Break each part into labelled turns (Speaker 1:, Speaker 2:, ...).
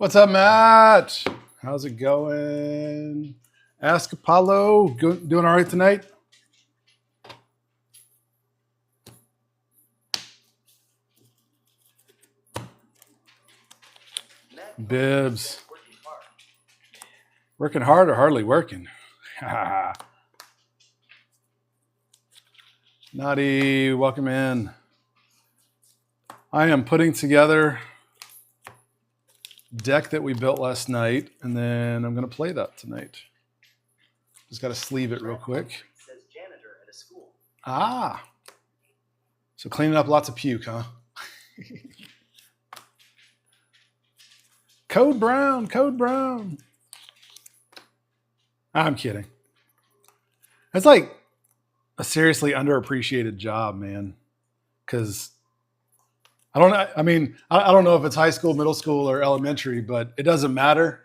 Speaker 1: What's up, Matt? How's it going? Ask Apollo. Doing all right tonight? Bibbs. Working hard or hardly working? Naughty, welcome in. I am putting together deck that we built last night, and then I'm going to play that tonight. Just got to sleeve it real quick. Ah. So cleaning up lots of puke, huh? Code Brown, Code Brown. I'm kidding. It's like a seriously underappreciated job, man. Because I don't know if it's high school, middle school, or elementary, but it doesn't matter.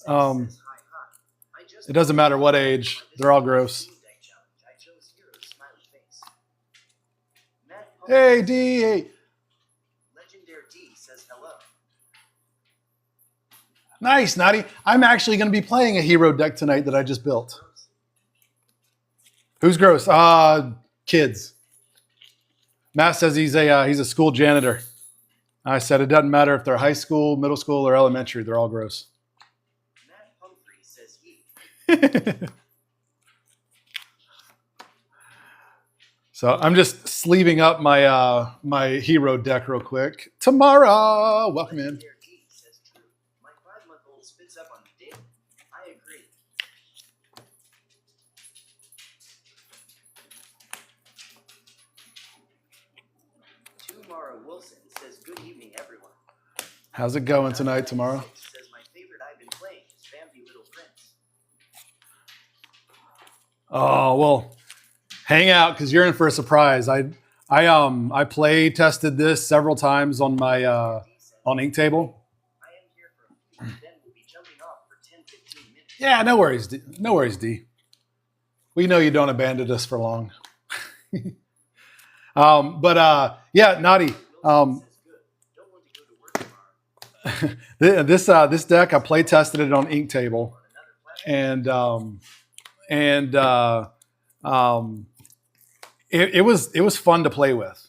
Speaker 1: It doesn't matter what age. They're all gross. Hey, D. Hey. Nice, Naughty. I'm actually going to be playing a hero deck tonight that I just built. Who's gross? Kids. Matt says he's a school janitor. I said it doesn't matter if they're high school, middle school, or elementary. They're all gross. Matt Humphrey says he. So I'm just sleeving up my my hero deck real quick. Tamara, welcome in. My 5-month-old spits up on the date. I agree. Tamara Wilson says, "Good evening, everyone." How's it going tonight, Tamara? Says, "My favorite I've been playing is Bambi Little Prince." Oh well. Hang out because you're in for a surprise. I play tested this several times on my on Inktable. Yeah, no worries, D. No worries, D. We know you don't abandon us for long. Yeah, Naughty. This deck I play tested it on Inktable, and it was fun to play with.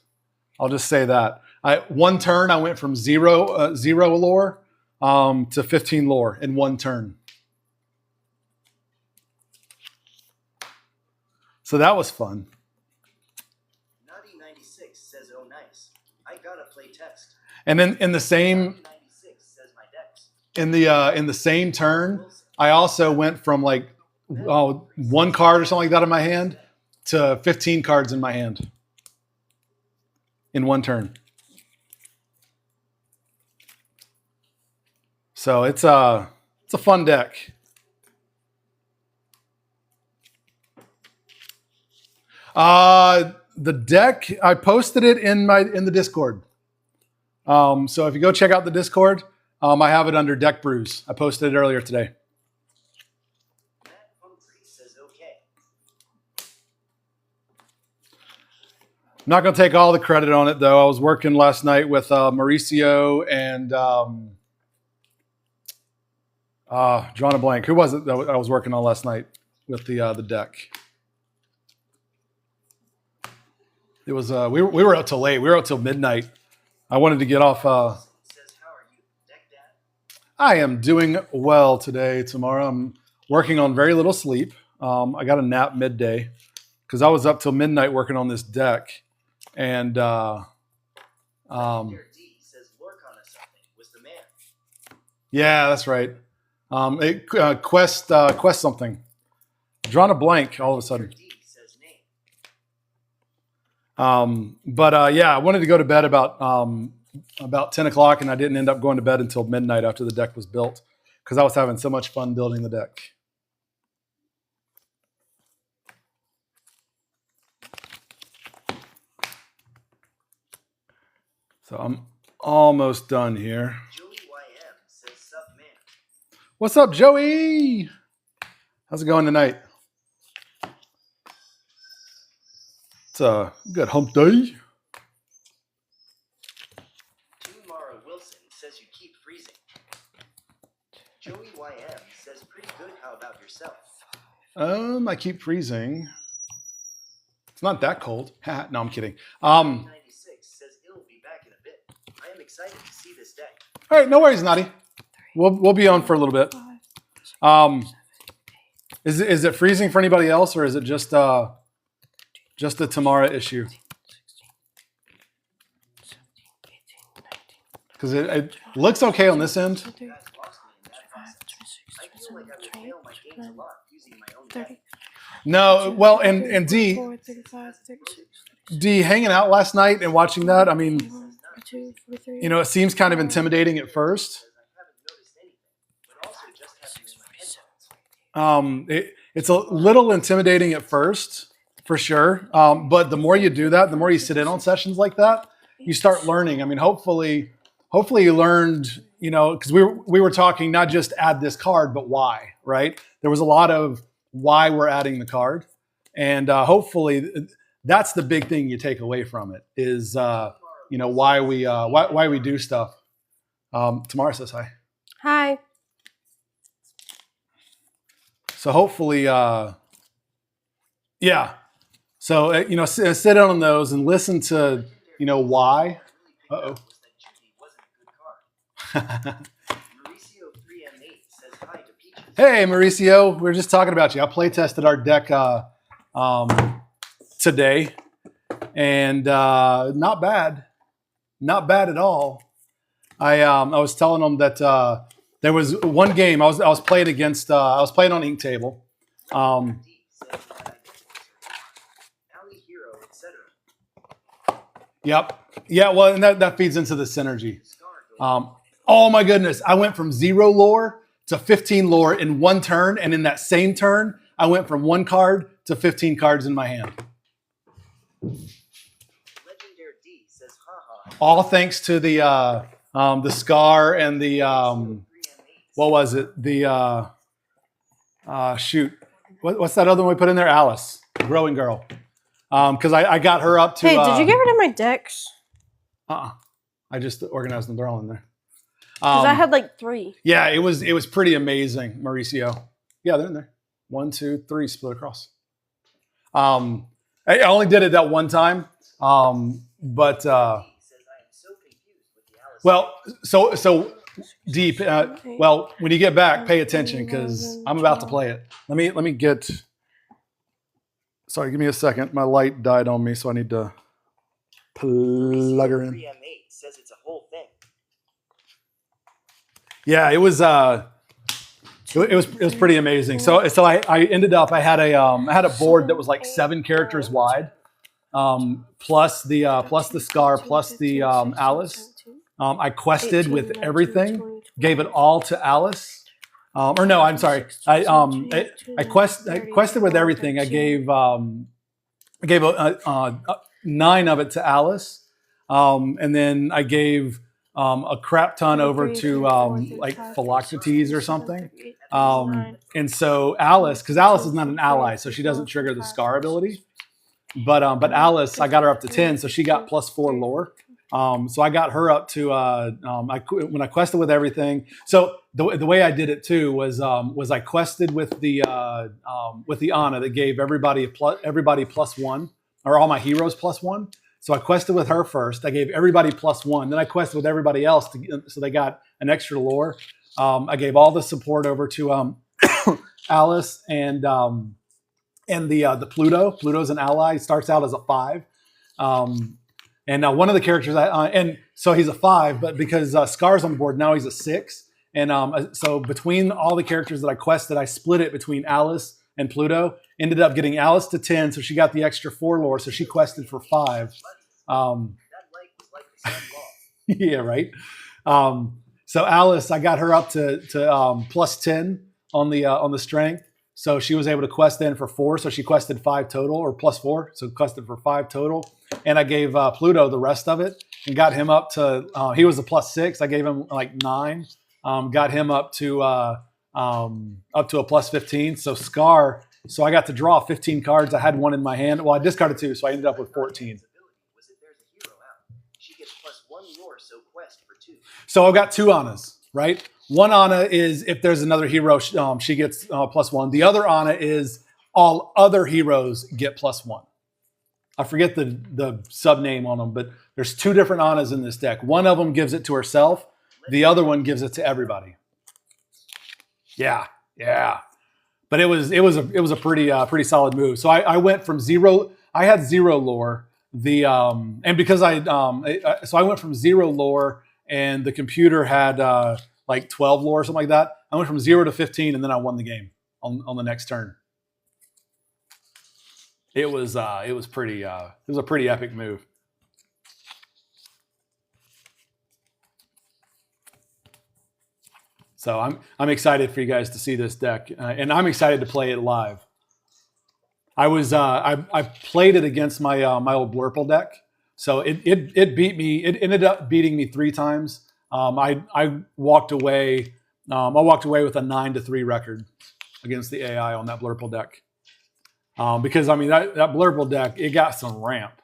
Speaker 1: I'll just say that. One turn I went from zero lore to 15 lore in one turn. So that was fun. Nutty 96 says, "Oh nice. I gotta play test." And then in the same in the same turn, I also went from like one card or something like that in my hand to 15 cards in my hand in one turn. So it's a fun deck. The deck, I posted it in the Discord. So if you go check out the Discord, I have it under Deck Brews. I posted it earlier today. I'm not going to take all the credit on it, though. I was working last night with Mauricio and drawing a blank. Who was it that I was working on last night with the deck? It was we were out till late. We were out till midnight. I wanted to get off. I am doing well today. Tomorrow I'm working on very little sleep. I got a nap midday because I was up till midnight working on this deck. And yeah, that's right. Quest something. Drawn a blank all of a sudden. Yeah, I wanted to go to bed about 10 o'clock, and I didn't end up going to bed until midnight after the deck was built because I was having so much fun building the deck. So I'm almost done here. Joey YM says, "Sup, man." What's up, Joey? How's it going tonight? It's a good hump day. Tamara Wilson says you keep freezing. I keep freezing. It's not that cold. No, I'm kidding.
Speaker 2: 96 says it'll be back in a bit. I am excited to see this deck.
Speaker 1: All right, no worries, Nutty. We'll be on for a little bit. Is it freezing for anybody else, or is it just a Tamara issue? Because it looks okay on this end. No, well, and D hanging out last night and watching that, I mean, you know, it seems kind of intimidating at first. It's a little intimidating at first, for sure. But the more you do that, the more you sit in on sessions like that, you start learning. I mean, hopefully you learned, you know, because we were talking not just add this card, but why, right? There was a lot of why we're adding the card, and hopefully that's the big thing you take away from it is, you know, why we do stuff. Tamara says hi.
Speaker 3: Hi.
Speaker 1: So hopefully, yeah. So, you know, sit down on those and listen to, you know, why. Uh-oh. Hey, Mauricio. We were just talking about you. I play tested our deck today, and not bad. Not bad at all. I was telling them that there was one game I was playing against. I was playing on Ink Table. Yep. Yeah. Well, and that feeds into the synergy. Oh my goodness! I went from 0 lore to 15 lore in one turn, and in that same turn, I went from 1 card to 15 cards in my hand. All thanks to the Scar and the what was it? The shoot, what's that other one we put in there? Alice, Growing Girl. Because I got her up to.
Speaker 3: Hey, did you get rid of my decks?
Speaker 1: I just organized them. They're all in there.
Speaker 3: Because I had like 3.
Speaker 1: Yeah, it was pretty amazing, Mauricio. Yeah, they're in there. 1, 2, 3, split across. I only did it that one time, but well, so deep. Well, when you get back, pay attention because I'm about to play it. Let me get. Sorry, give me a second. My light died on me, so I need to plug her in. Yeah, it was pretty amazing. So I ended up I had a board that was like 7 characters wide, plus the Scar, plus the Alice. I quested with everything, gave it all to Alice. Or no, I'm sorry. I quested with everything. I gave 9 of it to Alice, and then I gave a crap ton over to like Philoctetes or something. And so Alice, because Alice is not an ally, so she doesn't trigger the Scar ability. But Alice, I got her up to 10, so she got +4 lore. So I got her up to when I quested with everything. So the way I did it too was I quested with the Ana that gave everybody +1, or all my heroes +1. So I quested with her first. I gave everybody +1. Then I quested with everybody else so they got an extra lore. I gave all the support over to Alice and the Pluto. Pluto's an ally. He starts out as a 5. And one of the characters, and so he's a 5, but because Scar's on board, now he's a 6. And so between all the characters that I quested, I split it between Alice and Pluto. Ended up getting Alice to 10, so she got the extra 4 lore, so she quested for 5. Yeah, right. So Alice, I got her up to +10 on the strength. So she was able to quest in for 4. So she quested 5 total, or +4. So quested for 5 total. And I gave Pluto the rest of it and got him up to, he was a +6. I gave him like 9. Got him up to a +15. So Scar, so I got to draw 15 cards. I had 1 in my hand. Well, I discarded 2, so I ended up with 14. So I've got 2 Anas. right? One Ana is if there's another hero, she gets +1. The other Ana is all other heroes get +1. I forget the sub name on them, but there's 2 different Anas in this deck. One of them gives it to herself. The other one gives it to everybody. Yeah. But it was a pretty solid move. So I went from 0. I had 0 lore. And because so I went from 0 lore, and the computer had like 12 lore or something like that. I went from 0 to 15, and then I won the game on the next turn. It was a pretty epic move. So I'm excited for you guys to see this deck, and I'm excited to play it live. I played it against my old Blurple deck, so it beat me. It ended up beating me 3 times. I walked away. I walked away with a 9-3 record against the AI on that Blurple deck. Because I mean that Blurple deck, it got some ramp.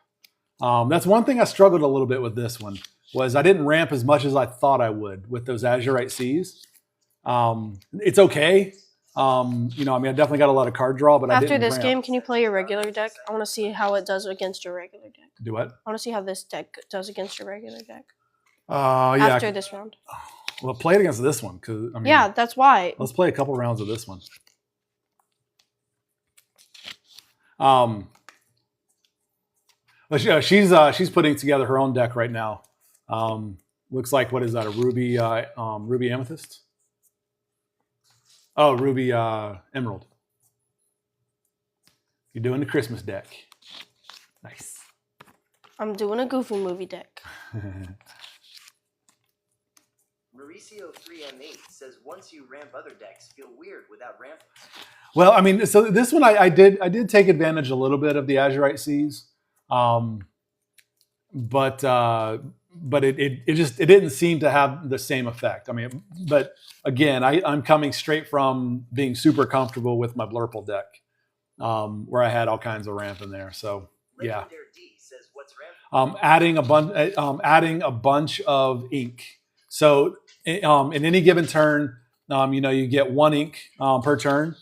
Speaker 1: That's one thing I struggled a little bit with this one, was I didn't ramp as much as I thought I would with those Azurite Seas. It's okay. I mean, I definitely got a lot of card draw, but
Speaker 3: after this game, can you play your regular deck? I want to see how it does against your regular deck.
Speaker 1: Do what?
Speaker 3: I want to see how this deck does against your regular deck.
Speaker 1: Yeah.
Speaker 3: After this round.
Speaker 1: Well, play it against this one, because I mean,
Speaker 3: yeah, that's why.
Speaker 1: Let's play a couple rounds of this one. But she's putting together her own deck right now. Looks like, what is that? A Ruby Amethyst? Oh, Ruby Emerald. You're doing the Christmas deck. Nice.
Speaker 3: I'm doing a Goofy movie deck.
Speaker 2: Mauricio 3M8 says once you ramp other decks, feel weird without ramping.
Speaker 1: Well, I mean, so this one I did take advantage a little bit of the Azurite Seas, but it didn't seem to have the same effect. I mean, but again, I'm coming straight from being super comfortable with my Blurple deck, where I had all kinds of ramp in there. So yeah.
Speaker 2: Legendary D says what's ramp?
Speaker 1: Adding a bunch of ink. So in any given turn, you get 1 ink per turn.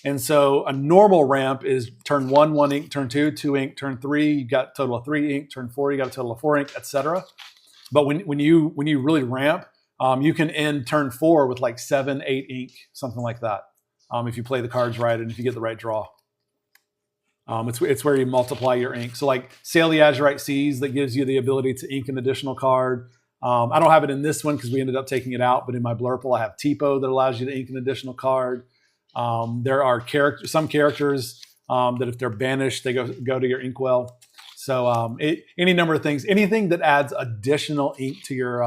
Speaker 1: And so a normal ramp is turn 1, 1 ink, turn 2, 2 ink, turn 3, you got a total of 3 ink, turn 4, you got a total of 4 ink, etc. But when you really ramp, you can end turn 4 with like 7, 8 ink, something like that. If you play the cards right and if you get the right draw. It's where you multiply your ink. So like Sail the Azurite Seas, that gives you the ability to ink an additional card. I don't have it in this one because we ended up taking it out, but in my Blurple, I have Tipo that allows you to ink an additional card. There are some characters that if they're banished, they go to your inkwell. So any number of things, anything that adds additional ink to your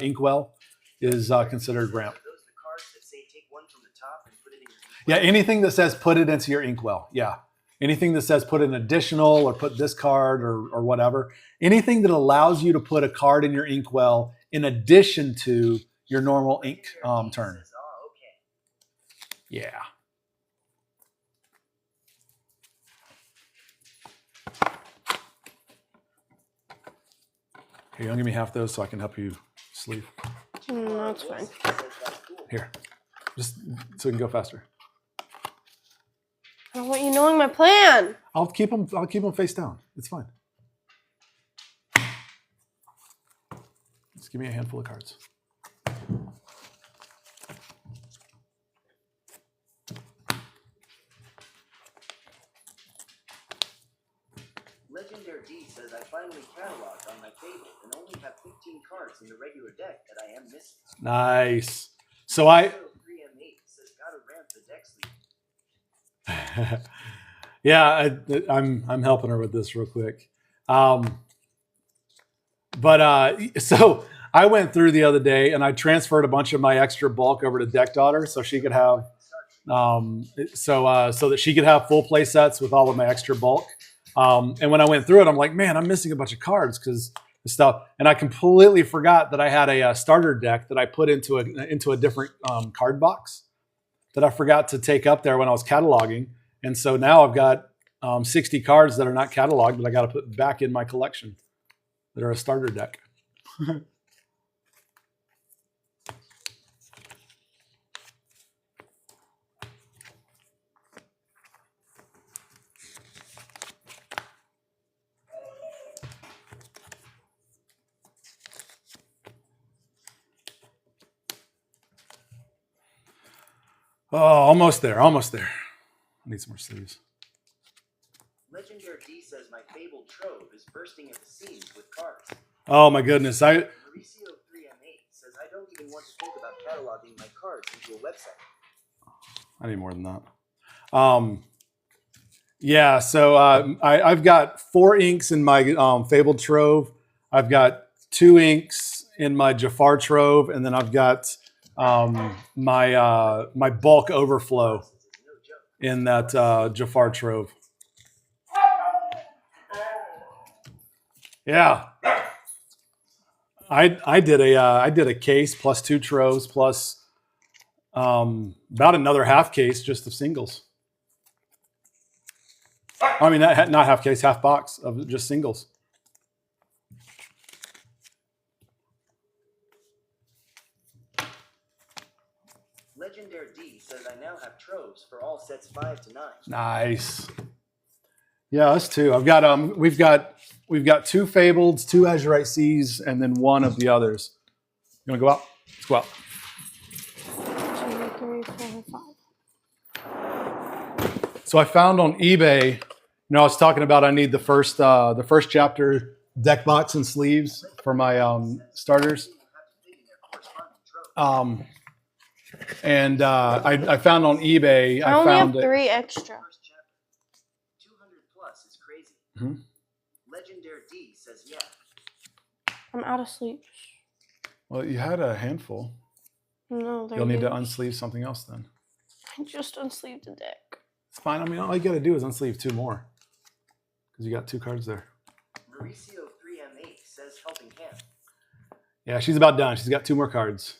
Speaker 1: inkwell is considered ramp.
Speaker 2: Are those the cards that say take one from the top and put it in your inkwell?
Speaker 1: Yeah, anything that says put it into your inkwell. Yeah. Anything that says put an additional or put this card or whatever. Anything that allows you to put a card in your inkwell in addition to your normal ink turn.
Speaker 2: Oh, okay.
Speaker 1: Yeah. Here, you want to give me half those so I can help you sleep?
Speaker 3: No, it's fine.
Speaker 1: Here. Just so we can go faster.
Speaker 3: I don't want you knowing my plan.
Speaker 1: I'll keep them face down. It's fine. Just give me a handful of cards.
Speaker 2: Legendary D says I finally cataloged on my table and only have 15 cards in the regular deck that I am missing.
Speaker 1: Nice. So I
Speaker 2: 3M8 says gotta ramp the deck sleep.
Speaker 1: yeah, I'm helping her with this real quick. So I went through the other day and I transferred a bunch of my extra bulk over to Deck Daughter so she could have so that she could have full play sets with all of my extra bulk. And when I went through it, I'm like, man, I'm missing a bunch of cards because the stuff. And I completely forgot that I had a starter deck that I put into a different card box that I forgot to take up there when I was cataloging. And so now I've got 60 cards that are not cataloged that I got to put back in my collection that are a starter deck. Oh, almost there. Almost there. I need some more sleeves.
Speaker 2: Legendary D says my fabled trove is bursting at the seams with cards.
Speaker 1: Oh my goodness.
Speaker 2: Mauricio 3M8 says I don't even want to think about cataloging my cards into a website.
Speaker 1: I need more than that. Yeah, so I've got 4 inks in my Fabled Trove. I've got 2 inks in my Jafar Trove, and then I've got my bulk overflow in that Jafar Trove. Yeah, I did a case plus 2 troves plus about another half case just of singles. I mean, not half case, half box of just singles.
Speaker 2: Legendary D says I now have troves for all sets 5 to 9.
Speaker 1: Nice. Yeah, us too. I've got we've got 2 Fableds, 2 Azurite Seas, and then 1 of the others. You want to go out? Let's go out.
Speaker 3: 2, 3, 4, 5.
Speaker 1: So I found on eBay. I was talking about I need the first chapter deck box and sleeves for my starters. And I found on eBay.
Speaker 3: I only
Speaker 1: found
Speaker 3: have 3 extra.
Speaker 2: 200 plus is crazy.
Speaker 1: Mm-hmm.
Speaker 2: Legendary D says yeah.
Speaker 3: I'm out of sleeves.
Speaker 1: Well, you had a handful.
Speaker 3: No,
Speaker 1: You'll need to unsleeve something else then.
Speaker 3: I just unsleeved the deck.
Speaker 1: It's fine. I mean, all you got to do is unsleeve 2 more because you got 2 cards there.
Speaker 2: Mauricio 3M8 says helping hand.
Speaker 1: Yeah, she's about done. She's got 2 more cards.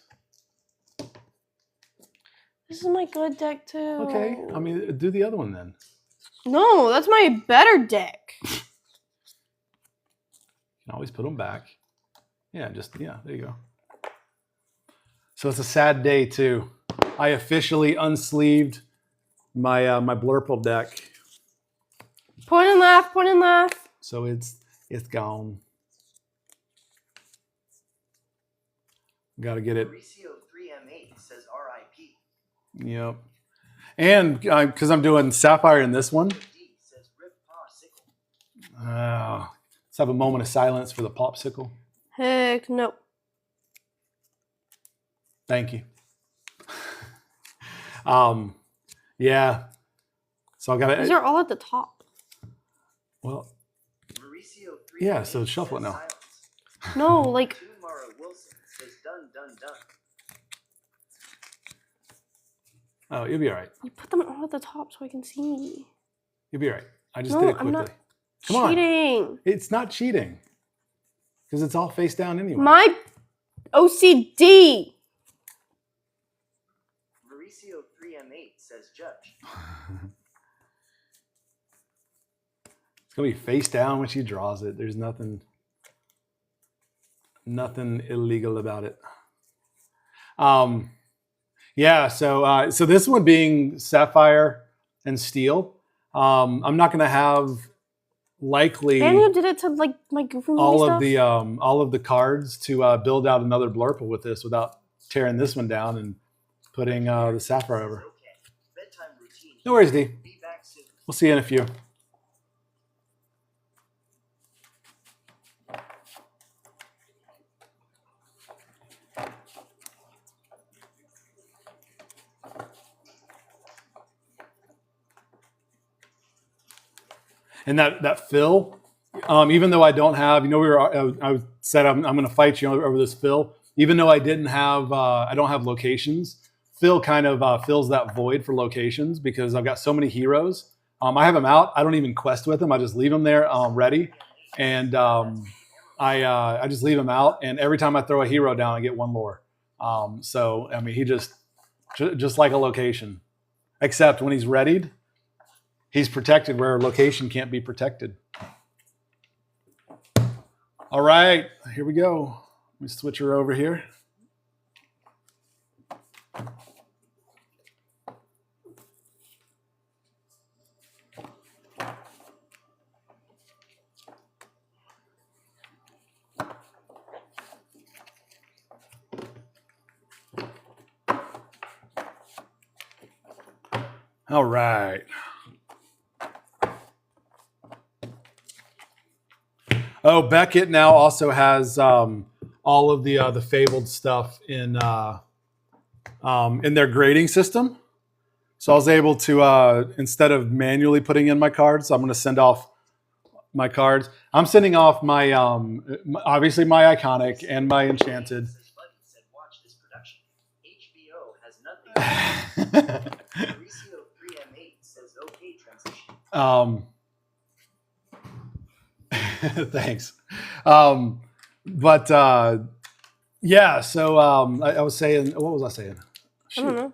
Speaker 3: This is my good deck too.
Speaker 1: Okay. I mean, do the other one then.
Speaker 3: No, that's my better deck.
Speaker 1: You can always put them back. Yeah, there you go. So it's a sad day too. I officially unsleeved my my Blurple deck.
Speaker 3: Point and laugh, point and laugh.
Speaker 1: So it's gone. Got to get it.
Speaker 2: Mauricio 3M8 says RIP.
Speaker 1: Yep. And because I'm doing Sapphire in this one,
Speaker 2: D says rip Popsicle.
Speaker 1: let's have a moment of silence for the Popsicle.
Speaker 3: Heck no.
Speaker 1: Thank you. Yeah. So I got
Speaker 3: These
Speaker 1: to.
Speaker 3: are all at the top.
Speaker 1: Well,
Speaker 2: Mauricio 3M8
Speaker 1: yeah. So shuffle it
Speaker 2: says
Speaker 1: now.
Speaker 2: silence.
Speaker 3: No, like
Speaker 2: Tumara Wilson says done.
Speaker 1: Oh, you'll be all right.
Speaker 3: you put them all at the top so I can see.
Speaker 1: You'll be all right. I just
Speaker 3: No,
Speaker 1: did it
Speaker 3: I'm
Speaker 1: quickly.
Speaker 3: not
Speaker 1: Come on.
Speaker 3: cheating.
Speaker 1: It's not cheating because it's all face down anyway.
Speaker 3: My OCD.
Speaker 2: Mauricio 3M8 says judge.
Speaker 1: It's gonna be face down when she draws it. There's nothing illegal about it. Yeah. So this one being Sapphire and Steel, I'm not gonna have likely
Speaker 3: And you did it to like my Goofy movie
Speaker 1: all
Speaker 3: stuff.
Speaker 1: of the cards to build out another Blurple with this without tearing this one down and putting the Sapphire over.
Speaker 2: Okay. Bedtime routine.
Speaker 1: No worries, D.
Speaker 2: Be back soon.
Speaker 1: We'll see you in a few. And that fill, even though I don't have, I said I'm going to fight you over this fill. Even though I don't have locations. Phil kind of fills that void for locations because I've got so many heroes. I have them out. I don't even quest with them. I just leave them there ready, and I just leave them out. And every time I throw a hero down, I get 1 lore. So I mean, he just like a location, except when he's readied, he's protected where a location can't be protected. All right, here we go. Let me switch her over here. All right. Oh, Beckett now also has all of the Fabled stuff in their grading system. So I was able to, instead of manually putting in my cards, I'm going to send off my cards. I'm sending off my, obviously my Iconic and my Enchanted.
Speaker 2: Watch this production. HBO has nothing. Mauricio 3M8 says okay transition.
Speaker 1: Thanks. Yeah, so I was saying, what was I saying?
Speaker 3: I don't know.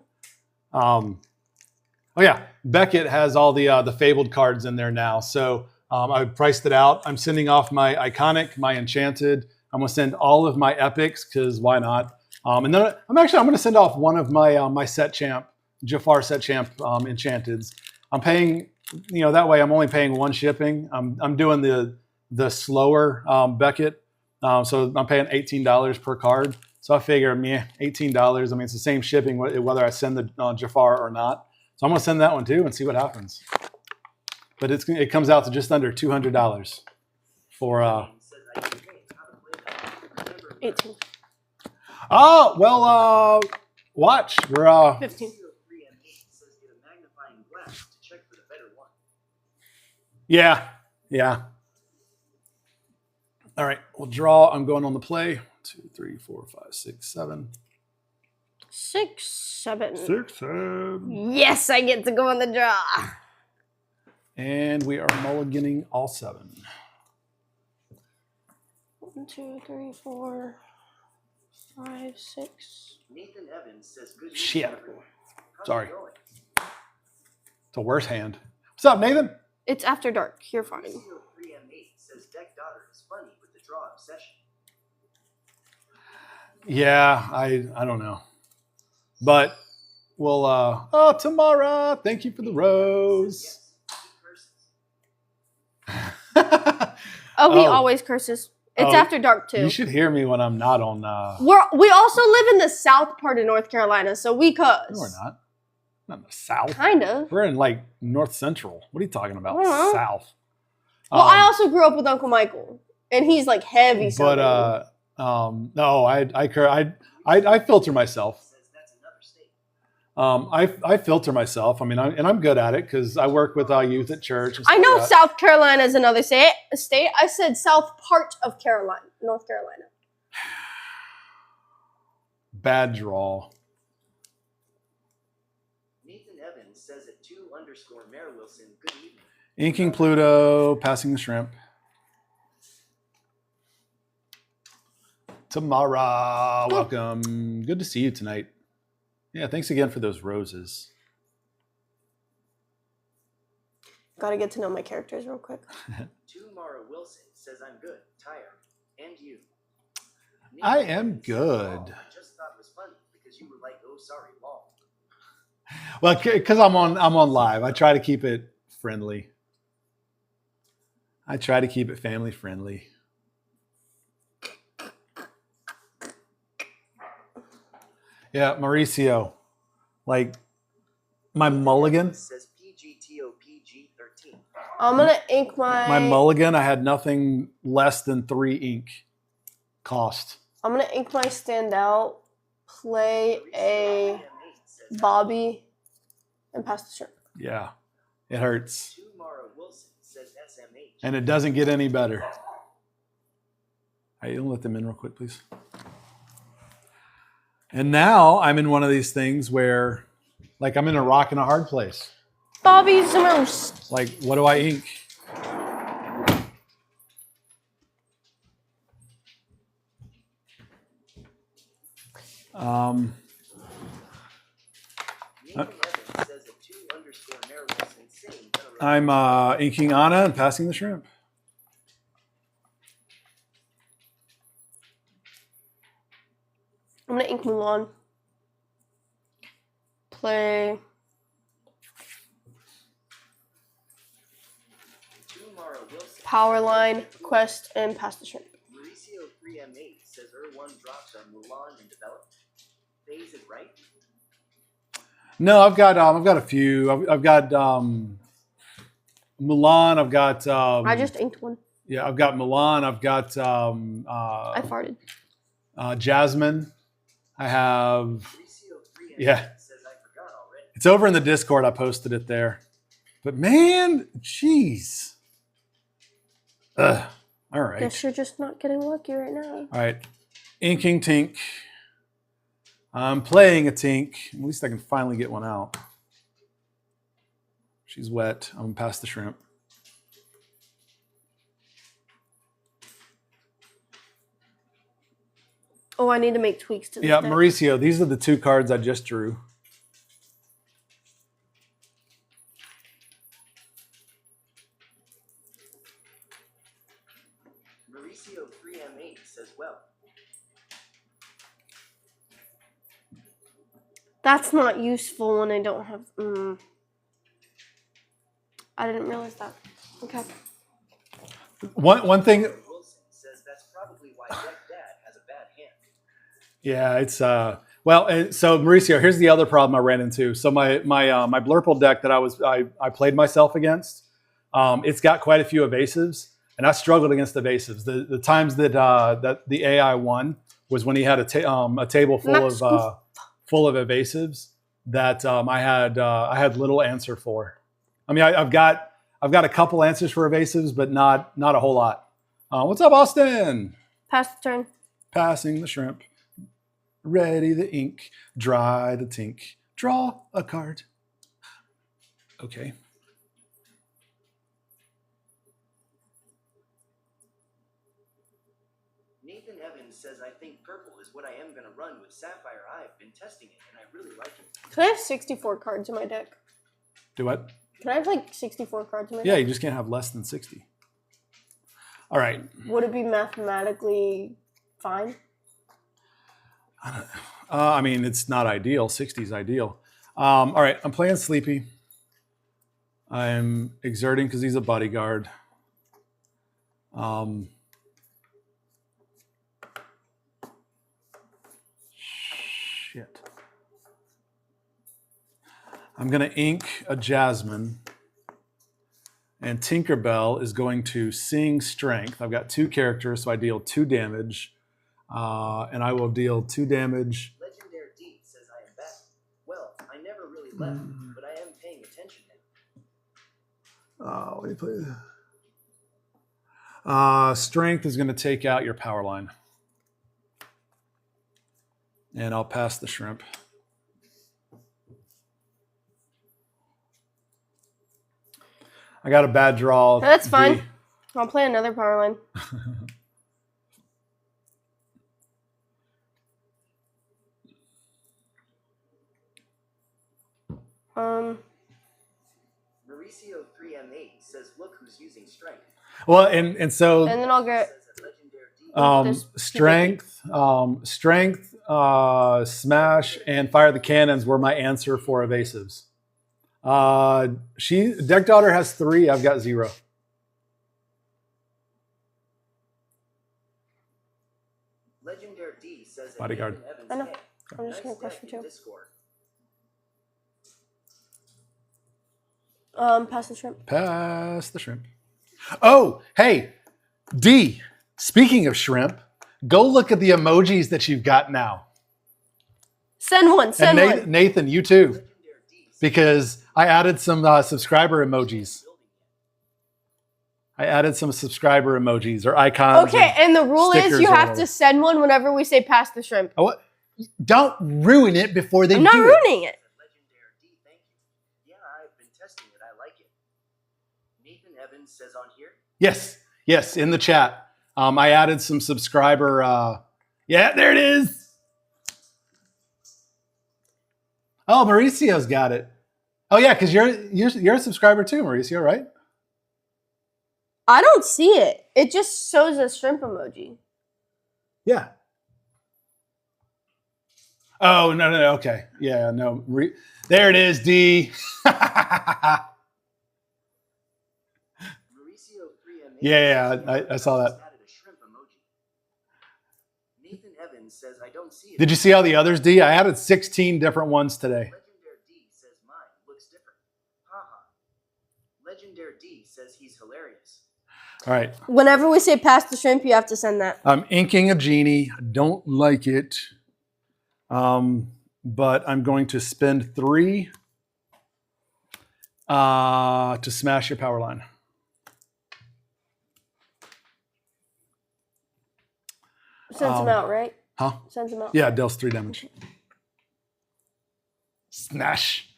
Speaker 1: Oh yeah, Beckett has all the Fabled cards in there now. So I priced it out. I'm sending off my Iconic, my Enchanted. I'm gonna send all of my Epics because why not? And then I'm gonna send off one of my my Set Champ, Jafar Set Champ Enchanteds. I'm paying, that way I'm only paying one shipping. I'm doing the slower Beckett, so I'm paying $18 per card. So I figure, $18. I mean, it's the same shipping whether I send the Jafar or not. So I'm gonna send that one too and see what happens. But it comes out to just under $200 for.
Speaker 3: 18.
Speaker 1: Oh well, watch we're
Speaker 3: 15.
Speaker 1: Yeah. All right, we'll draw. I'm going on the play. 2, 3, 4, 5, 6, 7.
Speaker 3: 6, 7.
Speaker 1: 6, 7.
Speaker 3: Yes, I get to go on the draw.
Speaker 1: And we are mulliganing all 7.
Speaker 3: 1, 2, 3, 4, 5, 6.
Speaker 2: Nathan Evans says good.
Speaker 1: Shit. Sorry. It's a worse hand. What's up, Nathan?
Speaker 3: It's after dark. You're fine.
Speaker 2: 3M8 says deck daughter is funny with the draw obsession.
Speaker 1: Yeah, I don't know. But we'll Tamara, thank you for the rose.
Speaker 3: Oh, he always curses. It's after dark too.
Speaker 1: You should hear me when I'm not on
Speaker 3: We also live in the south part of North Carolina, so we cuss.
Speaker 1: No, we're not. Not in the south.
Speaker 3: Kind of.
Speaker 1: We're in like North Central. What are you talking about?
Speaker 3: I don't know.
Speaker 1: South.
Speaker 3: Well, I also grew up with Uncle Michael, and he's like heavy.
Speaker 1: But no, I filter myself. I filter myself. I mean, I'm good at it because I work with youth at church.
Speaker 3: I know South Carolina is another state. I said south part of Carolina, North Carolina.
Speaker 1: Bad draw.
Speaker 2: Nathan Evans says at 2_ Mayor Wilson, good evening.
Speaker 1: Inking Pluto, passing the shrimp. Tamara, welcome. Good to see you tonight. Yeah, thanks again for those roses.
Speaker 3: Gotta get to know my characters real quick.
Speaker 2: Mara Wilson says I'm good, tired, and you.
Speaker 1: I am good.
Speaker 2: I just thought it was funny because you were like, oh, sorry, long.
Speaker 1: Well, because I'm on live. I try to keep it friendly. I try to keep it family friendly. Yeah, Mauricio, like my mulligan.
Speaker 2: Says PGTOPG13.
Speaker 3: I'm gonna ink my
Speaker 1: mulligan. I had nothing less than 3 ink cost.
Speaker 3: I'm gonna ink my standout, play a Bobby, and pass the shrimp.
Speaker 1: Yeah, it hurts.
Speaker 2: Mara Wilson says SMH.
Speaker 1: And it doesn't get any better. All right, you'll let them in real quick, please. And now I'm in one of these things where, like, I'm in a rock and a hard place.
Speaker 3: Bobby's the most.
Speaker 1: Like, what do I ink? I'm inking Anna and passing the shrimp.
Speaker 3: I'm gonna ink Mulan. Play. Powerline, Quest, and pass the shrimp.
Speaker 2: Mauricio 3M8 says one drops on Mulan and developed. Phase it right?
Speaker 1: No, I've got a few. I've got Milan. I've got.
Speaker 3: I just inked one.
Speaker 1: Yeah, I've got Milan. I've got
Speaker 3: I farted.
Speaker 1: Jasmine. I have.
Speaker 2: Mauricio 3M8
Speaker 1: Yeah.
Speaker 2: says I forgot already.
Speaker 1: It's over in the Discord. I posted it there. But man, jeez. Ugh. All right.
Speaker 3: Guess you're just not getting lucky right now.
Speaker 1: All right. Inking Tink. I'm playing a Tink. At least I can finally get one out. She's wet. I'm going to pass the shrimp.
Speaker 3: Oh, I need to make tweaks to this
Speaker 1: Yeah,
Speaker 3: deck.
Speaker 1: Mauricio, these are the two cards I just drew.
Speaker 2: Mauricio 3M8 says, well,
Speaker 3: That's not useful when I don't have. I didn't realize that. Okay.
Speaker 1: One thing.
Speaker 2: Wilson says that's probably why Deck Dad has a bad hand.
Speaker 1: Yeah, it's well. So Mauricio, here's the other problem I ran into. So my Blurple deck that I played myself against, it's got quite a few evasives, and I struggled against evasives. The times that that the AI won was when he had a table full of evasives that I had little answer for. I mean, I've got a couple answers for evasives, but not a whole lot. What's up, Austin?
Speaker 3: Pass the turn.
Speaker 1: Passing the shrimp. Ready the ink. Dry the tink. Draw a card. Okay.
Speaker 2: Nathan Evans says I think purple is what I am going to run with Sapphire. I've been testing it and I really like it.
Speaker 3: Can I have 64 cards in my deck?
Speaker 1: Do what?
Speaker 3: Can I have like 64 cards in my
Speaker 1: Yeah,
Speaker 3: deck?
Speaker 1: you just can't have less than 60. All right.
Speaker 3: Would it be mathematically fine?
Speaker 1: I mean, it's not ideal. 60 is ideal. All right, I'm playing Sleepy. I'm exerting because he's a bodyguard. Shit. I'm going to ink a Jasmine. And Tinkerbell is going to sing Strength. I've got 2 characters, so I deal 2 damage. And I will deal 2 damage.
Speaker 2: Legendary D says I am back. Well, I never really left, but I am paying attention now.
Speaker 1: Let me play. Strength is going to take out your power line. And I'll pass the shrimp. I got a bad draw.
Speaker 3: No, that's fine.
Speaker 1: D.
Speaker 3: I'll play another power line.
Speaker 2: Mauricio 3M8 says look who's using strength.
Speaker 1: Well, and so
Speaker 3: And then I'll get.
Speaker 2: Says that Legendary D
Speaker 1: strength, smash, and fire the cannons were my answer for evasives. Deck Daughter has 3. I've got 0.
Speaker 2: Legendary D says that
Speaker 1: Bodyguard.
Speaker 2: Nathan Evans
Speaker 3: I know.
Speaker 2: hey,
Speaker 3: I'm just gonna
Speaker 2: nice
Speaker 3: question
Speaker 2: deck in
Speaker 3: 2.
Speaker 2: Discord.
Speaker 3: Pass the shrimp.
Speaker 1: Pass the shrimp. Oh, hey, D, speaking of shrimp, go look at the emojis that you've got now.
Speaker 3: Send one. Send
Speaker 1: And
Speaker 3: one.
Speaker 1: Nathan, you too,
Speaker 2: Legendary D says
Speaker 1: because I added some subscriber emojis. I added some subscriber emojis or icons.
Speaker 3: Okay, and the rule is
Speaker 1: stickers
Speaker 3: you
Speaker 1: or
Speaker 3: have
Speaker 1: whatever.
Speaker 3: to send one whenever we say pass the shrimp.
Speaker 1: Oh, what? Don't ruin it before they
Speaker 3: I'm not
Speaker 1: do it.
Speaker 3: ruining it.
Speaker 2: Legendary D, thank you. Yeah, I've been testing it. I like it. Nathan Evans says on here.
Speaker 1: Yes, in the chat. I added some subscriber. Yeah, there it is. Oh, Mauricio's got it. Oh yeah, because you're a subscriber too, Mauricio, right?
Speaker 3: I don't see it. It just shows a shrimp emoji.
Speaker 1: Yeah. Oh no. Okay. Yeah. No. There it is. D.
Speaker 2: Mauricio 3M8
Speaker 1: Yeah,
Speaker 2: says,
Speaker 1: I saw that.
Speaker 2: added a shrimp emoji. Nathan Evans says I don't see it.
Speaker 1: Did you see all the others, D? I added 16 different ones today.
Speaker 2: Legendary D he's hilarious.
Speaker 1: All right.
Speaker 3: Whenever we say pass the shrimp, you have to send that.
Speaker 1: I'm inking a genie. I don't like it. But I'm going to spend 3 to smash your power line.
Speaker 3: Sends him out, right?
Speaker 1: Huh?
Speaker 3: Sends him out.
Speaker 1: Yeah, it deals 3 damage. Smash.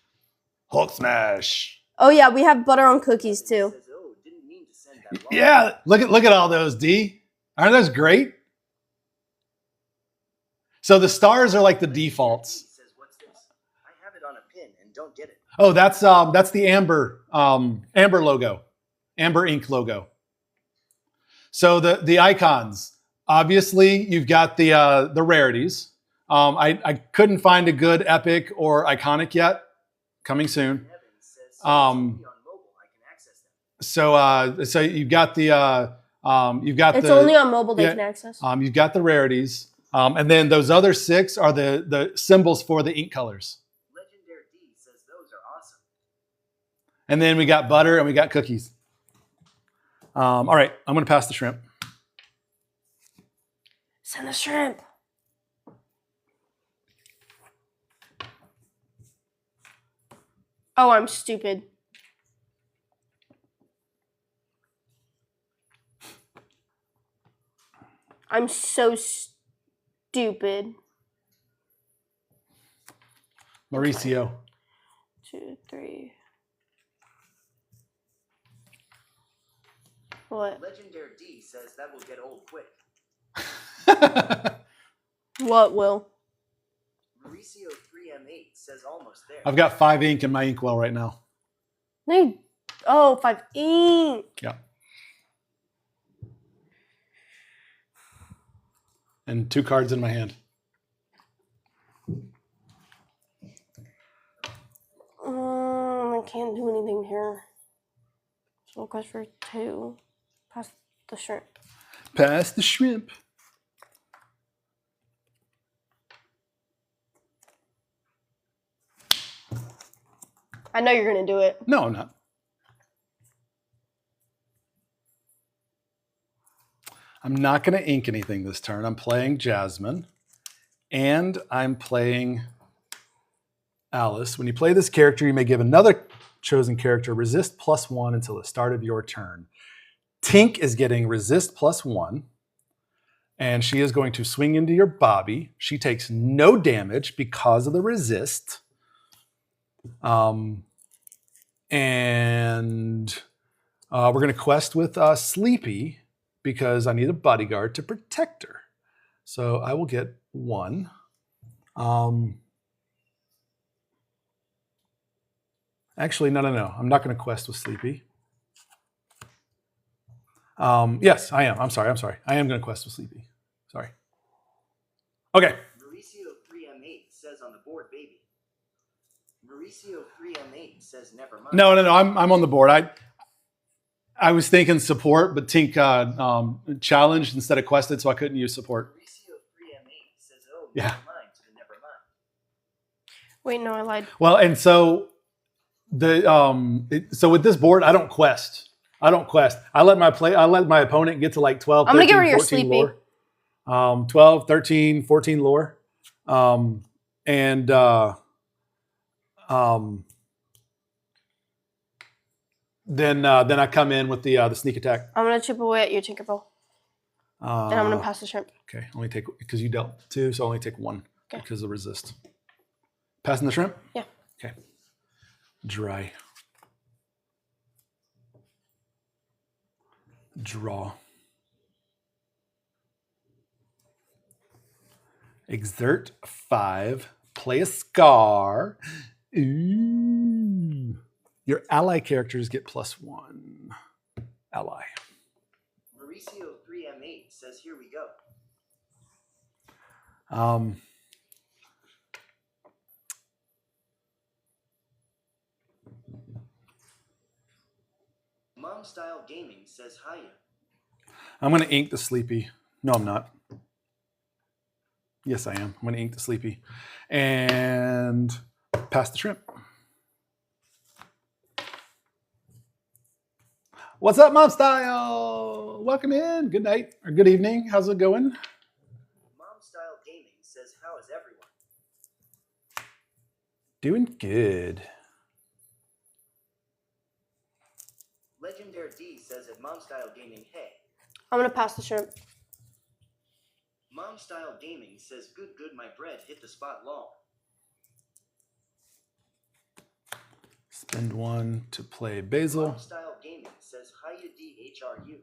Speaker 1: Hulk smash.
Speaker 3: Oh yeah, we have butter on cookies too.
Speaker 2: Says, oh, didn't mean to send that long.
Speaker 1: Yeah, look at all those, D. Aren't those great? So the stars are like the defaults.
Speaker 2: Says, what's this? I have it on a pin and don't get it.
Speaker 1: Oh, that's the Amber logo, Amber Ink logo. So the icons, obviously you've got the rarities. I couldn't find a good epic or iconic yet. Coming soon.
Speaker 2: Evan says, it's only on mobile. I can access them.
Speaker 1: So you've got
Speaker 3: It's only on mobile they can access.
Speaker 1: You've got the rarities, and then those other 6 are the symbols for the ink colors.
Speaker 2: Legendary D says those are awesome.
Speaker 1: And then we got butter and we got cookies. All right, I'm going to pass the shrimp.
Speaker 3: Send the shrimp. Oh, I'm stupid. I'm so stupid.
Speaker 1: Mauricio.
Speaker 3: 2, 3. What?
Speaker 2: Legendary D says that will get old quick.
Speaker 3: What will?
Speaker 2: Mauricio 3M8 says almost there.
Speaker 1: I've got 5 ink in my inkwell right now.
Speaker 3: No. Oh, 5 ink.
Speaker 1: Yeah. And 2 cards in my hand.
Speaker 3: I can't do anything here. So quest for 2. Pass the shrimp.
Speaker 1: Pass the shrimp.
Speaker 3: I know you're gonna do it.
Speaker 1: No, I'm not. I'm not going to ink anything this turn. I'm playing Jasmine, and I'm playing Alice. When you play this character, you may give another chosen character resist +1 until the start of your turn. Tink is getting resist +1, and she is going to swing into your Bobby. She takes no damage because of the resist. And we're going to quest with Sleepy because I need a bodyguard to protect her. So I will get 1. Actually, no. I'm not going to quest with Sleepy. Yes, I am. I'm sorry. I am going to quest with Sleepy. Sorry. Okay.
Speaker 2: Mauricio 3M8 says on the board, baby. Mauricio 3M8 says never mind.
Speaker 1: No. I'm on the board. I was thinking support, but Tink challenged instead of quested, so I couldn't use support.
Speaker 2: Mauricio 3M8 says, oh,
Speaker 1: Yeah.
Speaker 2: never mind, so never mind.
Speaker 3: Wait, no, I lied.
Speaker 1: Well, and so so with this board, I don't quest. I let my opponent get to like 12,
Speaker 3: I'm gonna
Speaker 1: 13,
Speaker 3: get rid of your
Speaker 1: 14
Speaker 3: Sleepy.
Speaker 1: lore. 12, 13, 14 lore. Then I come in with the sneak attack.
Speaker 3: I'm gonna chip away at you, Tinkerbell, and I'm gonna pass the shrimp.
Speaker 1: Okay, only take because you dealt 2, so only take 1
Speaker 3: Okay.
Speaker 1: because of resist. Passing the shrimp?
Speaker 3: Yeah.
Speaker 1: Okay. Dry. Draw. Exert 5. Play a Scar. Ooh. Your ally characters get +1. Ally.
Speaker 2: Mauricio 3M8 says, here we go. Mom Style Gaming says, hiya.
Speaker 1: I'm going to ink the Sleepy. No, I'm not. Yes, I am. I'm going to ink the Sleepy. And pass the shrimp. What's up, Mom Style? Welcome in. Good night or good evening. How's it going?
Speaker 2: Mom Style Gaming says, how is everyone?
Speaker 1: Doing good.
Speaker 2: Legendary D says at Mom Style Gaming, hey.
Speaker 3: I'm gonna pass the shrimp.
Speaker 2: Mom Style Gaming says, good, my bread hit the spot long.
Speaker 1: Spend 1 to play Basil.
Speaker 2: Mom Style Gaming says, hiya DHRU.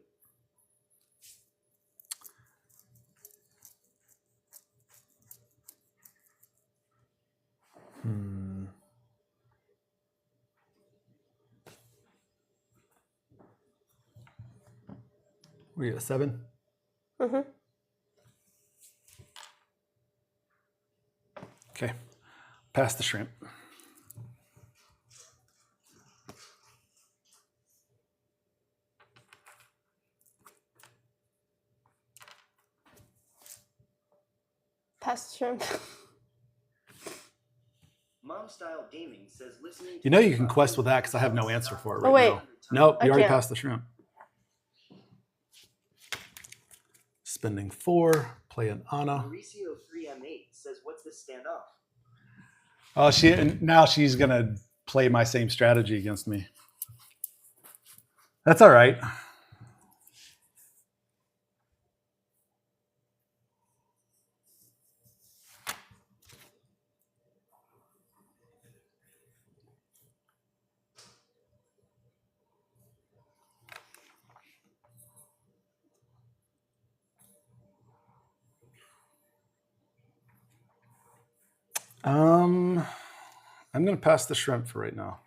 Speaker 1: We at 7.
Speaker 3: Mm-hmm.
Speaker 1: Okay. Pass the shrimp.
Speaker 3: Pass the shrimp.
Speaker 2: Mom Style Gaming says, listening to
Speaker 1: You know you can quest with that because I have no answer for it right
Speaker 3: Oh, wait.
Speaker 1: now. Nope,
Speaker 3: I
Speaker 1: you already
Speaker 3: can't.
Speaker 1: passed the shrimp. Spending 4, play an Anna.
Speaker 2: Mauricio 3M8 says, what's this standoff?
Speaker 1: Oh, now she's gonna play my same strategy against me. That's all right. I'm gonna pass the shrimp for right now.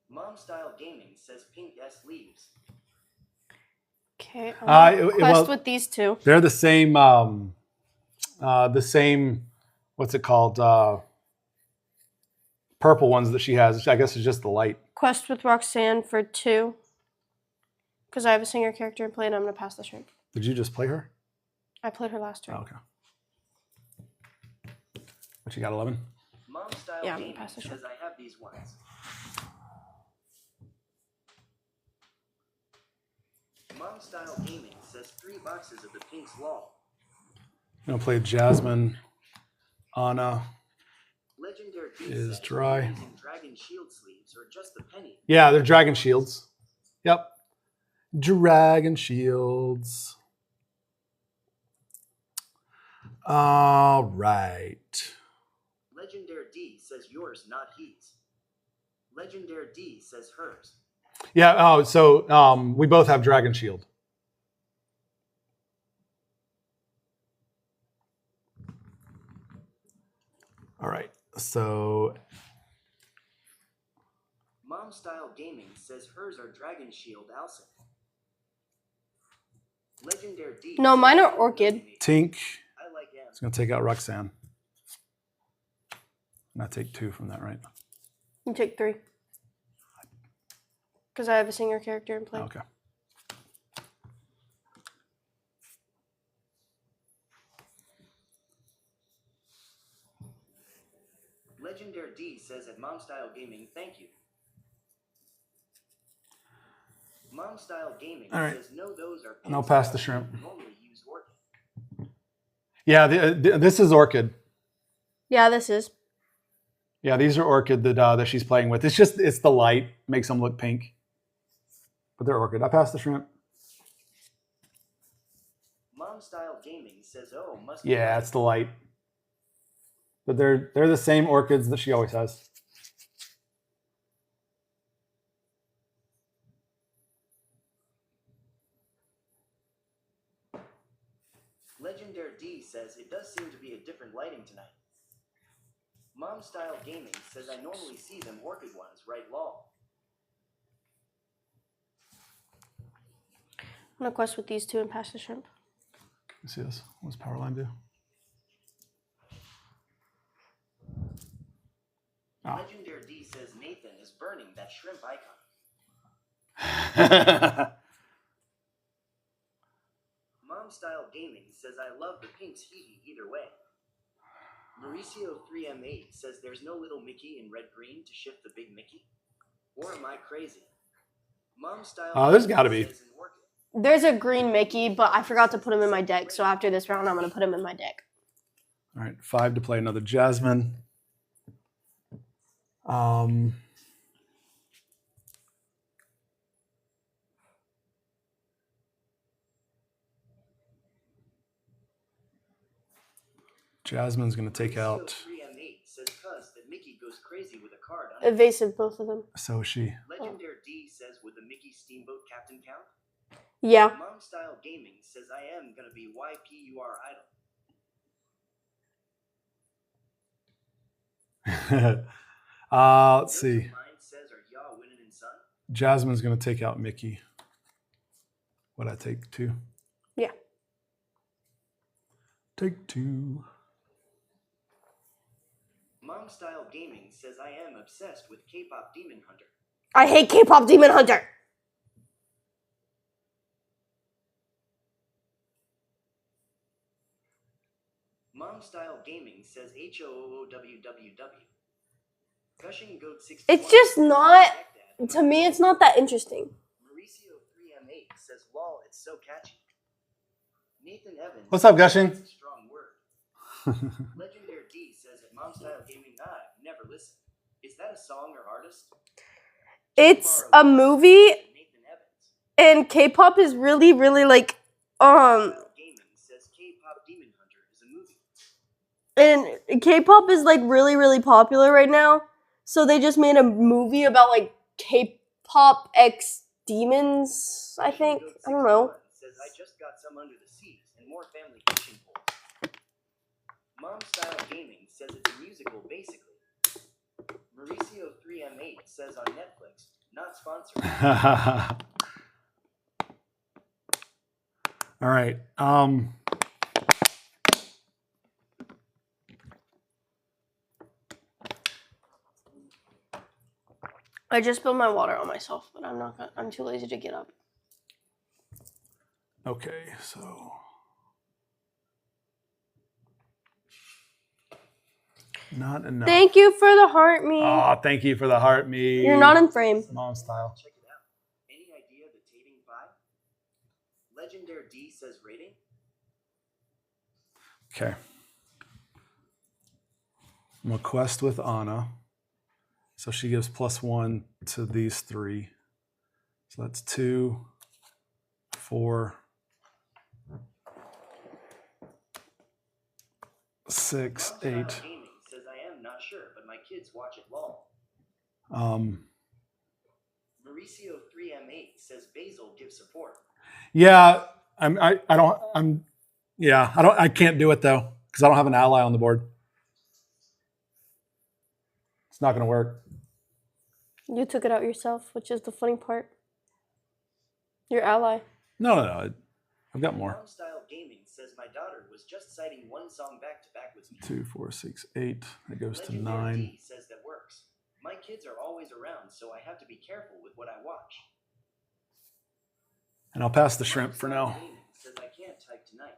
Speaker 2: Mom Style Gaming says, Pink S leaves.
Speaker 3: Okay.
Speaker 1: Well,
Speaker 3: Quest with these two.
Speaker 1: They're the same. What's it called? Purple ones that she has. I guess it's just the light.
Speaker 3: Quest with Roxanne for 2. Because I have a singer character in play, and I'm gonna pass the shrimp.
Speaker 1: Did you just play her?
Speaker 3: I played her last turn.
Speaker 1: Oh, okay. But you got 11.
Speaker 2: Mom Style
Speaker 3: Yeah, I'm gonna
Speaker 2: Gaming
Speaker 3: pass the
Speaker 2: says,
Speaker 3: shrimp.
Speaker 2: I have these ones. Mom Style Gaming says, 3 boxes of the Pink's Law.
Speaker 1: I'm gonna play Jasmine. Anna
Speaker 2: Legendary D
Speaker 1: is
Speaker 2: says,
Speaker 1: dry.
Speaker 2: using Dragon Shield sleeves or just the penny.
Speaker 1: Yeah, they're dragon shields. Yep. Dragon shields. All right.
Speaker 2: Legendary D says yours, not he's. Legendary D says hers.
Speaker 1: Yeah. Oh, so we both have dragon shield. All right. So
Speaker 2: Mom Style Gaming says hers are Dragon Shield Alcin. Legendary D.
Speaker 3: No,
Speaker 2: says
Speaker 3: mine are
Speaker 2: yours
Speaker 3: Orchid.
Speaker 2: doesn't
Speaker 1: Tink
Speaker 2: I like M.
Speaker 1: is gonna take out Roxanne. And I take 2 from that, right?
Speaker 3: You take 3. Because I have a singer character in play.
Speaker 1: Okay.
Speaker 2: Legendary D says at Mom Style Gaming, thank you. Mom Style Gaming
Speaker 1: All right.
Speaker 2: says no, those are.
Speaker 1: And I'll pass the shrimp.
Speaker 2: Normally use Orchid.
Speaker 1: Yeah, this is Orchid.
Speaker 3: Yeah, this is.
Speaker 1: Yeah, these are Orchid that she's playing with. It's the light makes them look pink, but they're Orchid. I passed the shrimp.
Speaker 2: Mom Style Gaming says, oh, must be
Speaker 1: Yeah,
Speaker 2: right.
Speaker 1: it's the light. But they're the same orchids that she always has.
Speaker 2: Legendary D says it does seem to be a different lighting tonight. Mom Style Gaming says I normally see them Orchid ones, right, Law?
Speaker 3: I'm gonna quest with these two and pass the shrimp.
Speaker 1: Let's see this. What's Powerline do? Oh.
Speaker 2: Legendary D says Nathan is burning that shrimp icon. Mom Style Gaming says I love the pinks hee either way. Mauricio 3M8 says there's no little Mickey in red green to shift the big Mickey. Or am I crazy? Mom style.
Speaker 1: Oh, there's got to be.
Speaker 3: There's a green Mickey, but I forgot to put him in my deck. So after this round, I'm going to put him in my deck.
Speaker 1: All right, 5 to play another Jasmine. Jasmine's going to take out.
Speaker 2: 3M8 says cuz that Mickey goes crazy with a card.
Speaker 3: Evasive, both of them.
Speaker 1: So is she.
Speaker 2: Legendary D says, would the Mickey Steamboat Captain count?
Speaker 3: Yeah.
Speaker 2: Mom Style Gaming says, I am going to be YPUR idol.
Speaker 1: Let's see.
Speaker 2: Mine says, are y'all winning in sun?
Speaker 1: Jasmine's going to take out Mickey. What'd I take? 2?
Speaker 3: Yeah.
Speaker 1: Take 2.
Speaker 2: Mom Style Gaming says, I am obsessed with K-pop Demon Hunter.
Speaker 3: I hate K-pop Demon Hunter.
Speaker 2: Mom Style Gaming says HOOWWW. Gushing Goat 61.
Speaker 3: It's just not, to me, it's not that interesting.
Speaker 2: Mauricio 3M8 says, lol, it's so catchy. Nathan Evans.
Speaker 1: What's up, Gushing?
Speaker 2: That's a strong word. Legendary D says at Mom Style Gaming, I've never listened. Is that a song or artist?
Speaker 3: It's a movie,
Speaker 2: Nathan Evans.
Speaker 3: and K-pop is really, really like,
Speaker 2: Gaming says K-pop Demon Hunter is a movie.
Speaker 3: and K-pop is like really, really popular right now. So they just made a movie about like K-pop X demons, I think. I don't know.
Speaker 2: Says I just got some under the seas and more family fishing poles. Mom Style Gaming says it's a musical basically. Mauricio 3M8 says on Netflix, not sponsored.
Speaker 1: All right.
Speaker 3: I just spilled my water on myself, but I'm too lazy to get up.
Speaker 1: Okay, so not enough.
Speaker 3: Thank you for the heart me.
Speaker 1: Oh, thank you for the heart me.
Speaker 3: You're not in frame.
Speaker 1: Mom Style.
Speaker 2: Check it out. Any idea the Tating 5? Legendary D says rating.
Speaker 1: Okay. I'm gonna quest with Anna. So she gives +1 to these 3. So that's 2, 4, 6, 8.
Speaker 2: Gaming says I am not sure, but my kids watch it lol. Mauricio 3M8 says Basil gives support.
Speaker 1: Yeah, I can't do it though because I don't have an ally on the board. It's not gonna work.
Speaker 3: You took it out yourself, which is the funny part. Your ally.
Speaker 1: No. I've got more.
Speaker 2: Mom Style Gaming says my daughter was just citing one song back to back with me.
Speaker 1: 2, 4, 6, 8. That goes to
Speaker 2: Legendary
Speaker 1: 9.
Speaker 2: D says that works. My kids are always around, so I have to be careful with what I watch.
Speaker 1: And I'll pass the shrimp for now.
Speaker 2: Gaming says I can't type tonight.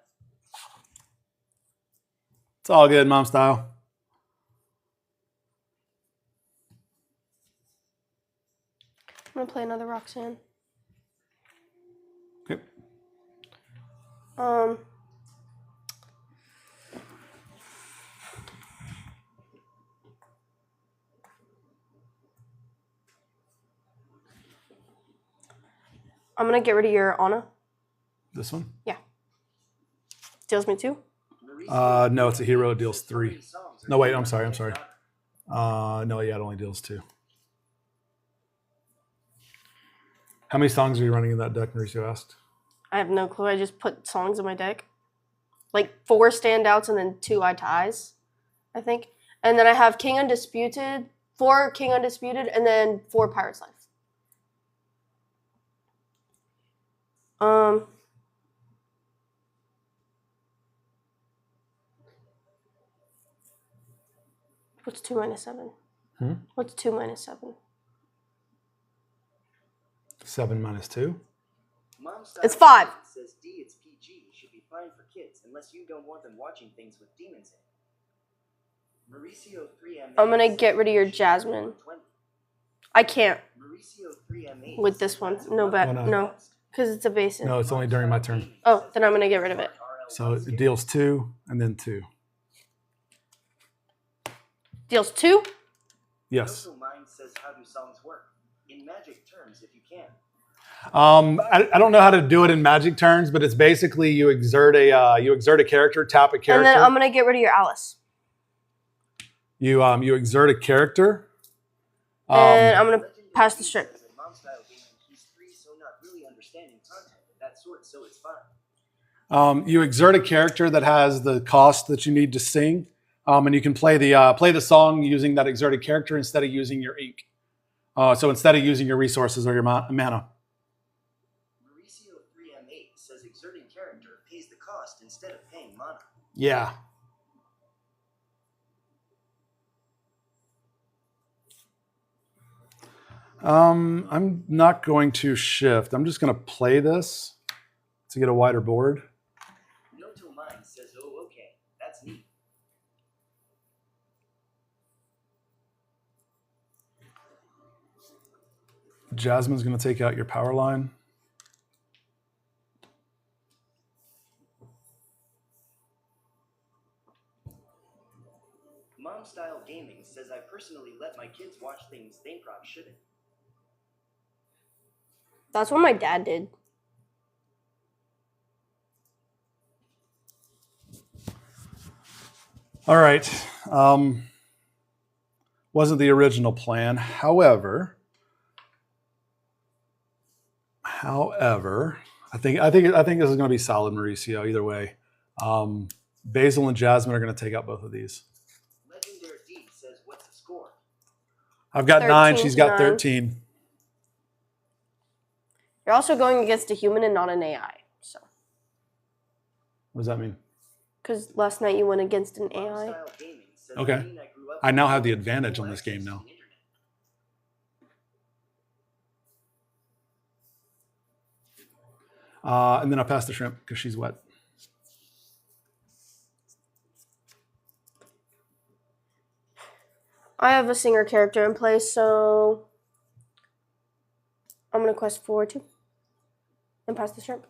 Speaker 1: It's all good, Mom Style.
Speaker 3: I'm gonna play another Roxanne.
Speaker 1: Okay.
Speaker 3: I'm gonna get rid of your Anna.
Speaker 1: This one?
Speaker 3: Yeah. Deals me 2.
Speaker 1: No, it's a hero. It deals 3. No, wait. I'm sorry. No, yeah, it only deals 2. How many songs are you running in that deck, Mauricio asked?
Speaker 3: I have no clue. I just put songs in my deck. Like 4 standouts and then 2 ties, I think. And then I have King Undisputed, 4 King Undisputed, and then 4 Pirate's Life. What's 2 minus 7? What's 2 minus 7?
Speaker 1: 7 minus 2?
Speaker 3: It's 5.
Speaker 2: Says D, it's PG. Should be fine for kids, unless you don't want them watching things with demons Mauricio 3M8
Speaker 3: I'm gonna
Speaker 2: says
Speaker 3: get rid of your
Speaker 2: you should
Speaker 3: Jasmine.
Speaker 2: 120.
Speaker 3: I can't
Speaker 2: Mauricio 3M8
Speaker 3: with this
Speaker 2: says
Speaker 3: one.
Speaker 2: that's a
Speaker 3: No,
Speaker 2: rough
Speaker 3: bet.
Speaker 4: Why not?
Speaker 3: No, because it's a basic.
Speaker 4: No, it's only during my turn.
Speaker 3: Oh, then I'm gonna get rid of it.
Speaker 4: So it deals 2 and then 2.
Speaker 3: Deals 2.
Speaker 4: Yes.
Speaker 2: Social Mind says, how do songs work? In magic terms, if you can.
Speaker 4: I don't know how to do it in magic terms, but it's basically you exert a character, tap a character.
Speaker 3: And then I'm gonna get rid of your Alice.
Speaker 4: You exert a character.
Speaker 3: And I'm gonna pass the strip.
Speaker 2: Says in Mom Style Gaming, he's 3, so not really understanding content of that sort, so it's fine.
Speaker 4: You exert a character that has the cost that you need to sing, and you can play the song using that exerted character instead of using your ink. So instead of using your resources or your mana.
Speaker 2: Mauricio 3M8 says exerting character pays the cost instead of paying mana.
Speaker 4: Yeah. I'm not going to shift. I'm just going to play this to get a wider board.
Speaker 2: Noto Mind says, oh, okay, that's neat.
Speaker 4: Jasmine's going to take out your power line.
Speaker 2: Mom Style Gaming says, I personally let my kids watch things they probably shouldn't.
Speaker 3: That's what my dad did.
Speaker 4: All right. Wasn't the original plan. However, I think this is going to be solid, Mauricio. Either way, Basil and Jasmine are going to take out both of these.
Speaker 2: Legendary D says, what's the score?
Speaker 4: I've got 9.
Speaker 3: 13
Speaker 4: She's
Speaker 3: to
Speaker 4: got
Speaker 3: 9.
Speaker 4: 13.
Speaker 3: You're also going against a human and not an AI. So,
Speaker 4: What does that mean?
Speaker 3: because last night you went against an
Speaker 2: Mom
Speaker 3: AI.
Speaker 2: Style Gaming says,
Speaker 4: Okay.
Speaker 2: I mean, I grew up
Speaker 4: I now
Speaker 2: with
Speaker 4: have the
Speaker 2: full
Speaker 4: advantage on this
Speaker 2: access
Speaker 4: game
Speaker 2: to
Speaker 4: now.
Speaker 2: the internet.
Speaker 4: And then I'll pass the shrimp because she's wet.
Speaker 3: I have a singer character in place, so I'm gonna quest forward 2 and pass the shrimp.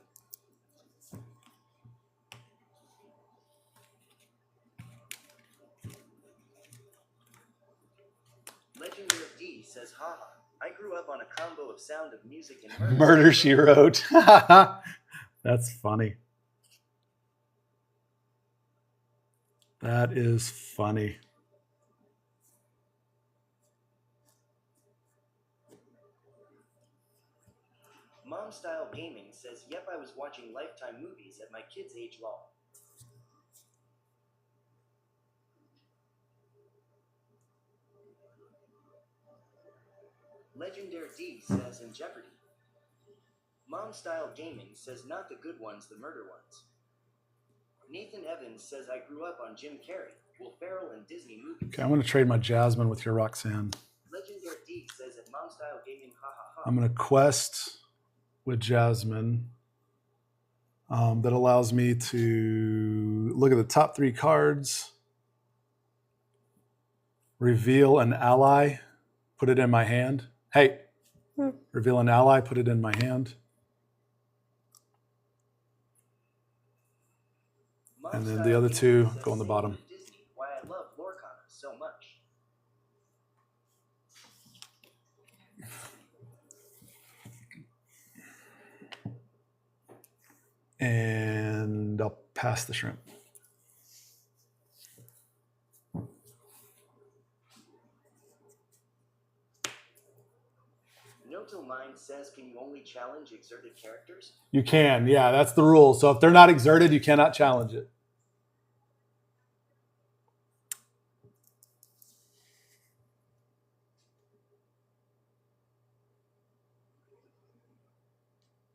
Speaker 2: Legendary D says, haha, I grew up on a combo of Sound of Music and
Speaker 4: Murder, She Wrote. That's funny. That is funny.
Speaker 2: Mom Style Gaming says, yep, I was watching Lifetime movies at my kid's age long. Legendary D says, in Jeopardy. Mom Style Gaming says, not the good ones, the murder ones. Nathan Evans says, I grew up on Jim Carrey, Will Ferrell, and Disney movies.
Speaker 4: Okay, I'm going to trade my Jasmine with your Roxanne.
Speaker 2: Legendary D says, at Mom Style Gaming, ha ha ha.
Speaker 4: I'm going to quest with Jasmine. That allows me to look at the top 3 cards, reveal an ally, put it in my hand. Hey, reveal an ally, put it in my hand.
Speaker 2: Mom
Speaker 4: And then
Speaker 2: Style
Speaker 4: the other
Speaker 2: Gaming
Speaker 4: 2
Speaker 2: says,
Speaker 4: go on the
Speaker 2: same
Speaker 4: bottom.
Speaker 2: with Disney, why I love Lorcana so much.
Speaker 4: And I'll pass the shrimp.
Speaker 2: Noto Mind says, can you only challenge exerted characters?
Speaker 4: You can, yeah, that's the rule. So if they're not exerted, you cannot challenge it.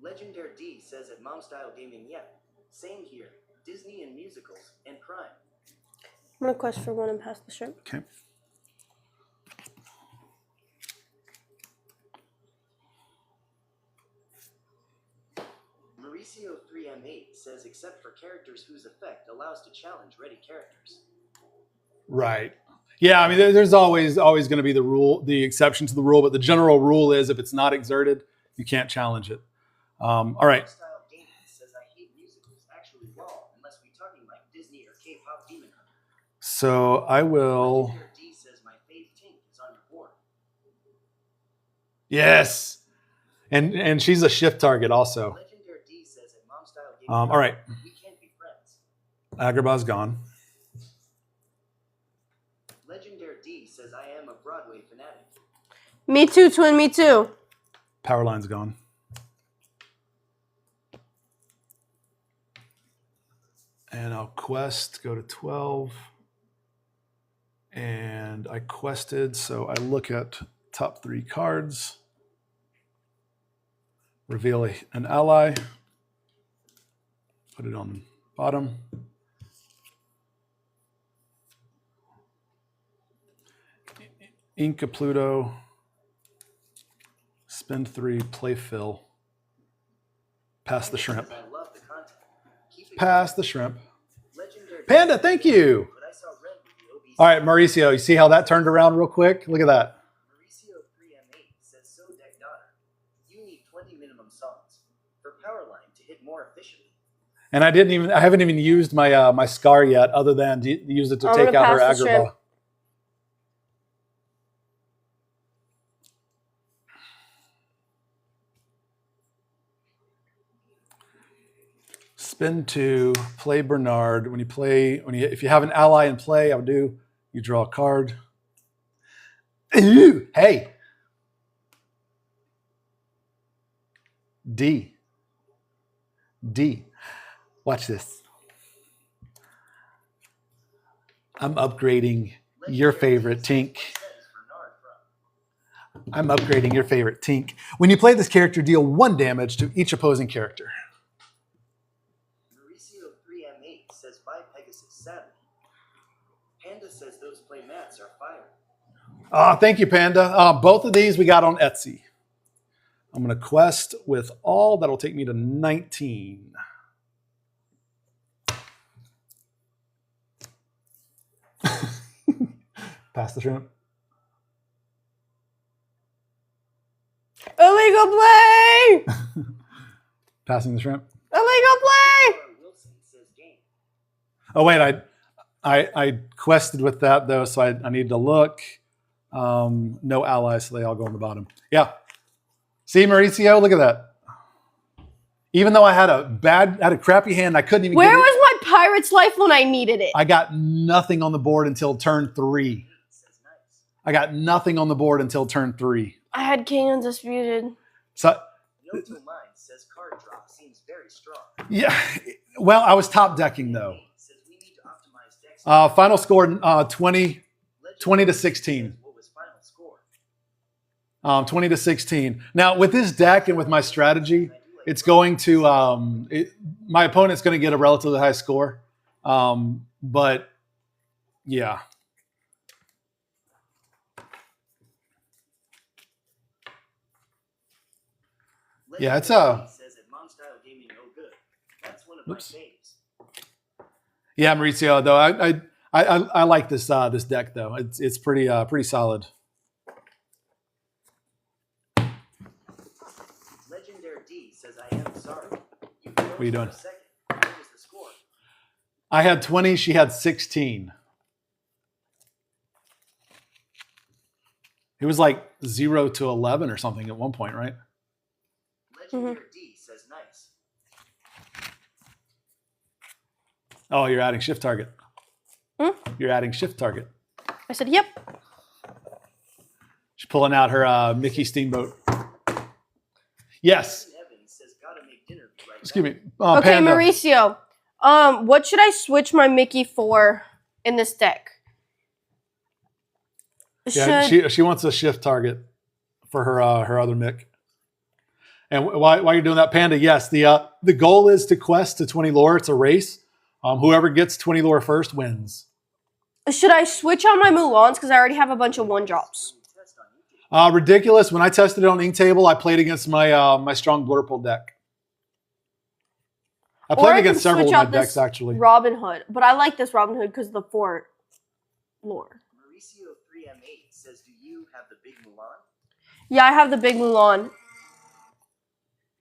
Speaker 2: Legendary D says at Mom Style Gaming, yeah, same here. Disney and musicals and crime.
Speaker 3: I'm gonna quest for 1 and pass the shrimp.
Speaker 4: Okay.
Speaker 2: Mauricio 3M8 says except for characters whose effect allows to challenge ready characters.
Speaker 4: Right. Yeah, I mean, there's always going to be the exception to the rule, but the general rule is if it's not exerted, you can't challenge it. All right.
Speaker 2: Style Gaming says I hate musicals. Actually, wrong, unless we're talking like Disney or K-pop Demon Hunter.
Speaker 4: So I will.
Speaker 2: Legendary D says my fave Tink is on your board.
Speaker 4: Yes. And she's a shift target also.
Speaker 2: Legendary D says at Mom Style Gaming.
Speaker 4: All right.
Speaker 2: We can't be friends.
Speaker 4: Agrabah's gone.
Speaker 2: Legendary D says I am a Broadway fanatic.
Speaker 3: Me too, twin. Me too.
Speaker 4: Powerline's gone. And I'll quest, go to 12. And I quested, so I look at top 3 cards. Reveal an ally. Put it on bottom. Inca Pluto. Spend 3, play fill. Pass the shrimp.
Speaker 2: I love the content. Keep it
Speaker 4: Pass the shrimp.
Speaker 2: Legendary
Speaker 4: Panda, thank you.
Speaker 2: But I saw red with the OBC.
Speaker 4: All right, Mauricio, you see how that turned around real quick? Look at that.
Speaker 2: Mauricio 3M8 says so deck daughter. You need 20 minimum songs for Powerline to hit more efficiently.
Speaker 4: And I haven't even used my my scar yet, other than to use it to
Speaker 3: I'm
Speaker 4: take
Speaker 3: gonna
Speaker 4: out her
Speaker 3: pass the shrimp.
Speaker 4: Agrabah. Spin 2, play Bernard. If you have an ally in play, I would do. You draw a card. Ooh, hey. D. Watch this. I'm upgrading your favorite Tink. I'm upgrading your favorite Tink. When you play this character, deal 1 damage to each opposing character.
Speaker 2: Mauricio 3M8 says buy Pegasus Saturn. Panda says those play mats are fire.
Speaker 4: Thank you, Panda. Both of these we got on Etsy. I'm going to quest with all. That'll take me to 19. Pass the shrimp.
Speaker 3: Illegal play.
Speaker 4: Passing the shrimp.
Speaker 3: Illegal play.
Speaker 2: Wilson says game.
Speaker 4: Oh wait, I quested with that though, so I need to look. No allies, so they all go on the bottom. Yeah. See, Mauricio, look at that. Even though I had a crappy hand, I couldn't even.
Speaker 3: Where
Speaker 4: get it.
Speaker 3: was my pirate's life when I needed it?
Speaker 4: I got nothing on the board until turn 3.
Speaker 2: Says nice.
Speaker 4: I got nothing on the board until turn 3.
Speaker 3: I had King Undisputed.
Speaker 4: So
Speaker 2: Noto Mind says card drop seems very strong.
Speaker 4: yeah, well, I was top decking though.
Speaker 2: Says we need to optimize decks.
Speaker 4: Final score 20 to 16.
Speaker 2: What was final score?
Speaker 4: 20 to 16. Now with this deck and with my strategy, it's going to my opponent's going to get a relatively high score, but yeah. Yeah, it's
Speaker 2: says at Mom Style Gaming no good. That's one of my
Speaker 4: Oops.
Speaker 2: faves.
Speaker 4: Yeah, Mauricio, though I like this this deck though. It's pretty solid.
Speaker 2: Legendary D says I am sorry. You
Speaker 4: What are you doing?
Speaker 2: For a second. What was the score?
Speaker 4: I had 20, she had 16. It was like 0 to 11 or something at one point, right?
Speaker 2: Legendary D says nice.
Speaker 4: Oh, you're adding shift target.
Speaker 3: Hmm?
Speaker 4: You're adding shift target.
Speaker 3: I said, yep.
Speaker 4: She's pulling out her Mickey Steamboat. Yes.
Speaker 2: Evans says gotta make dinner right
Speaker 4: Excuse
Speaker 2: now.
Speaker 4: me.
Speaker 3: Okay,
Speaker 4: Panda.
Speaker 3: Mauricio. What should I switch my Mickey for in this deck?
Speaker 4: Yeah, she wants a shift target for her her other Mick. And while you're doing that, Panda, yes, the goal is to quest to 20 lore. It's a race. Whoever gets 20 lore first wins.
Speaker 3: Should I switch out my Mulans because I already have a bunch of 1-drops?
Speaker 2: Test on YouTube.
Speaker 4: Ridiculous. When I tested it on Inktable, I played against my my strong Blurple deck. I
Speaker 3: Or
Speaker 4: played
Speaker 3: I
Speaker 4: against
Speaker 3: can
Speaker 4: several of
Speaker 3: switch
Speaker 4: my
Speaker 3: out this
Speaker 4: decks actually.
Speaker 3: Robin Hood, but I like this Robin Hood because of the 4 lore.
Speaker 2: Mauricio 3M8 says, do you have the big Mulan?
Speaker 3: Yeah, I have the big Mulan.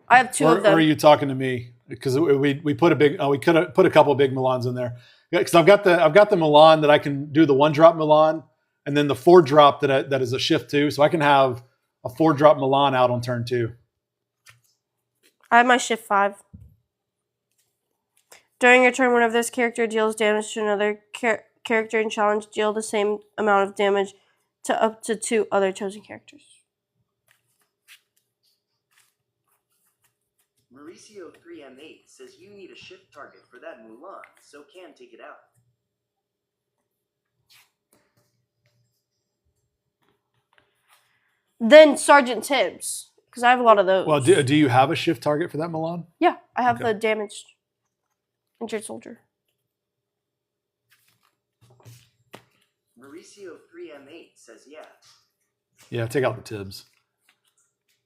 Speaker 3: I have two
Speaker 4: Or
Speaker 3: of them.
Speaker 4: are you talking to me? Because we put a big we could have put a couple of big Milans in there. Because I've got the Milan that I can do the 1-drop Milan, and then the 4-drop that is a shift 2, so I can have a 4-drop Milan out on turn 2.
Speaker 3: I have my shift 5. During your turn, whenever this character deals damage to another character in challenge, deal the same amount of damage to up to 2 other chosen characters.
Speaker 2: Mauricio 3M8 says you need a shift target for that Mulan, so can take it out.
Speaker 3: Then Sergeant Tibbs, because I have a lot of those.
Speaker 4: Well, do you have a shift target for that Milan?
Speaker 3: Yeah, I have
Speaker 4: Okay.
Speaker 3: the damaged injured soldier.
Speaker 2: Mauricio 3M8 says yeah.
Speaker 4: Yeah, take out the Tibbs.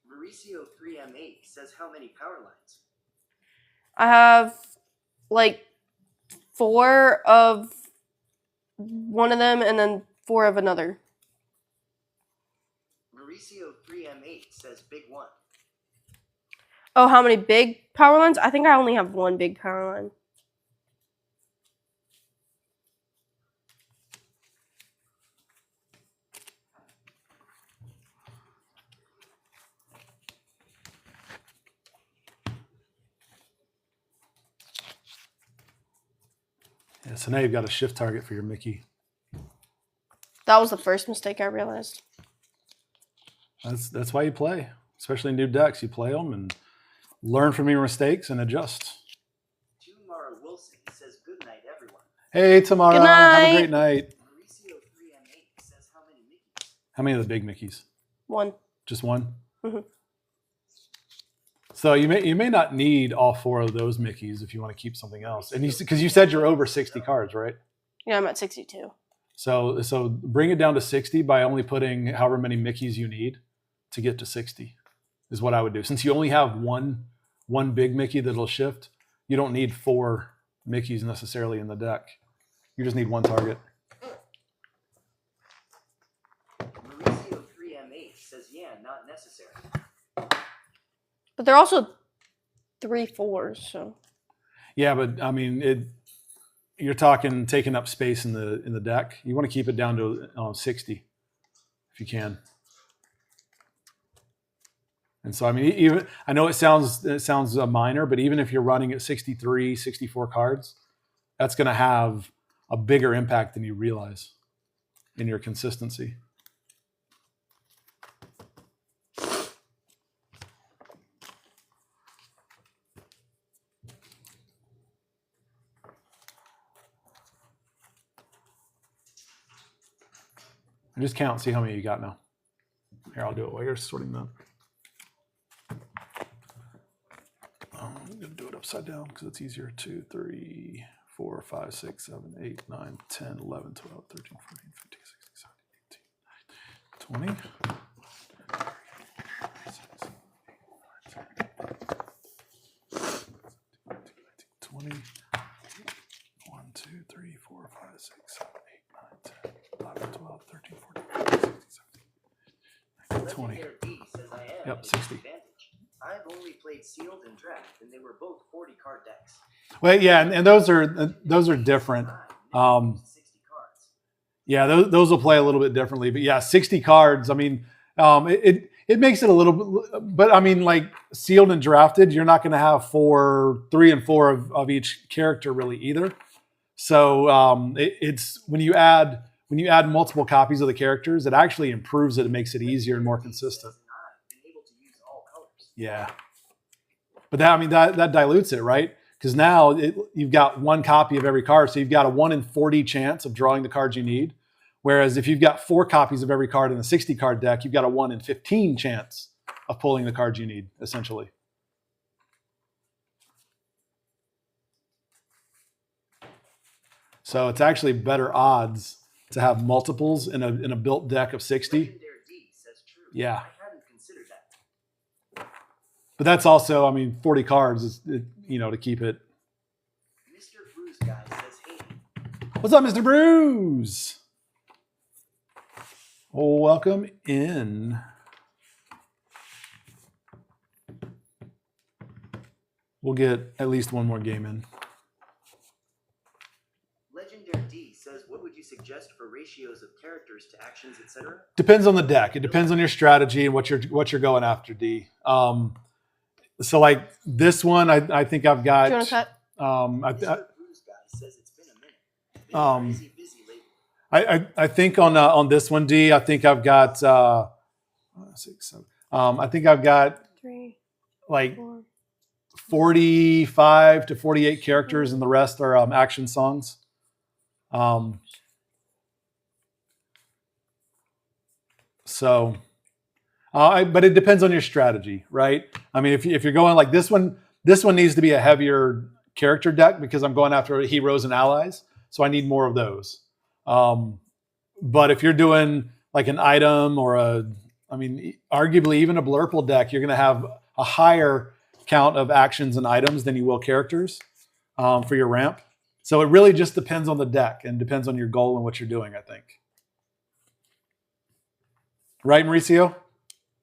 Speaker 2: Mauricio 3M8 says how many power lines?
Speaker 3: I have like 4 of one of them and then 4 of another.
Speaker 2: Mauricio 3M8 says big one.
Speaker 3: Oh, how many big power lines? I think I only have 1 big power line.
Speaker 4: Yeah, so now you've got a shift target for your Mickey.
Speaker 3: That was the first mistake I realized.
Speaker 4: That's why you play, especially new decks. You play them and learn from your mistakes and adjust.
Speaker 2: Tamara Wilson says good night everyone.
Speaker 4: Hey, Tamara.
Speaker 3: Good
Speaker 4: Have a
Speaker 3: night.
Speaker 4: great night.
Speaker 2: Mauricio 3M8 says how many Mickeys?
Speaker 4: How many of the big Mickeys?
Speaker 3: 1.
Speaker 4: Just one?
Speaker 3: Mhm.
Speaker 4: So you may not need all 4 of those Mickeys if you want to keep something else. And because you said you're over 60 cards, right?
Speaker 3: Yeah, I'm at 62.
Speaker 4: So bring it down to 60 by only putting however many Mickeys you need to get to 60 is what I would do. Since you only have one big Mickey that'll shift, you don't need 4 Mickeys necessarily in the deck. You just need 1 target.
Speaker 2: Mauricio 3M8 says yeah, not necessary.
Speaker 3: But they're also 3 4s, so.
Speaker 4: Yeah, but I mean, you're talking taking up space in the deck. You want to keep it down to 60 if you can. And so, I mean, even I know it sounds minor, but even if you're running at 63, 64 cards, that's going to have a bigger impact than you realize in your consistency. And just count, see how many you got now. Here, I'll do it while you're sorting them. I'm going to do it upside down because it's easier. 2, 3, 4, 5, 6, 7, 8, 9, 10, 11, 12, 13, 14, 15, 16, 17, 18, 20. 20. 1, 2, 3, 4, 5, 6, 7, 8, 9, 10, 11, 12, 13, 14, 15, 16, 17, 20.
Speaker 2: Legendary D says I am
Speaker 4: Yep,
Speaker 2: at
Speaker 4: 60.
Speaker 2: advantage. I've only played sealed and draft, and they were both 40 card decks.
Speaker 4: Well, yeah, and those are different.
Speaker 2: 60 cards.
Speaker 4: Yeah, those will play a little bit differently, but yeah, 60 cards. I mean, it makes it a little bit, but I mean, like sealed and drafted, you're not going to have 3 and 4 of each character really either. So it's when you add multiple copies of the characters, it actually improves it. It makes it easier and more consistent.
Speaker 2: I've been able to use all colors.
Speaker 4: Yeah, but that dilutes it, right? Because now you've got 1 copy of every card, so you've got a 1 in 40 chance of drawing the cards you need. Whereas if you've got 4 copies of every card in a 60 card deck, you've got a 1 in 15 chance of pulling the cards you need, essentially. So it's actually better odds to have multiples in a built deck of 60.
Speaker 2: Legendary D says true.
Speaker 4: Yeah.
Speaker 2: I hadn't considered that.
Speaker 4: But that's also, I mean, 40 cards is, to keep it.
Speaker 2: Mr. Bruce Guy says hey.
Speaker 4: What's up, Mr. Bruce? Welcome in. We'll get at least one more game in.
Speaker 2: Legendary D says, what would you suggest for ratios of characters to actions, etc.?
Speaker 4: Depends on the deck. It depends on your strategy and what you're going after, D. So like this one, I think I've got.
Speaker 3: Do you want to cut?
Speaker 2: Mr. Bruise Guy says it's been a minute. Been busy lately.
Speaker 4: I think on this one, D, I think I've got 6, 7. I think I've got
Speaker 3: 3,
Speaker 4: like
Speaker 3: 4.
Speaker 4: 45 to 48 characters, and the rest are action songs. But it depends on your strategy, right? I mean, if you're going like this one needs to be a heavier character deck because I'm going after heroes and allies, so I need more of those. But if you're doing like an item or arguably even a Blurple deck, you're going to have a higher count of actions and items than you will characters for your ramp. So it really just depends on the deck and depends on your goal and what you're doing, I think. Right, Mauricio?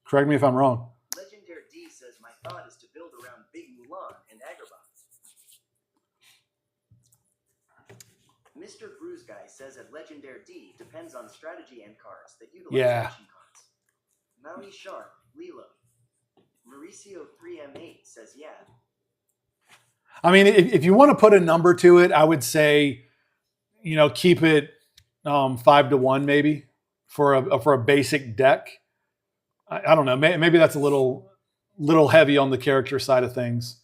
Speaker 4: Correct me if I'm wrong.
Speaker 2: Legendary D says, my thought is to build around Big Mulan and Agrabah. Mr. Bruise Guy says at Legendary D depends on strategy and cards that utilize action cards. Maui Sharp, Lilo. Mauricio 3M8 says, yeah.
Speaker 4: I mean, if you want to put a number to it, I would say, keep it 5-1 maybe for a basic deck. I don't know. Maybe that's a little heavy on the character side of things.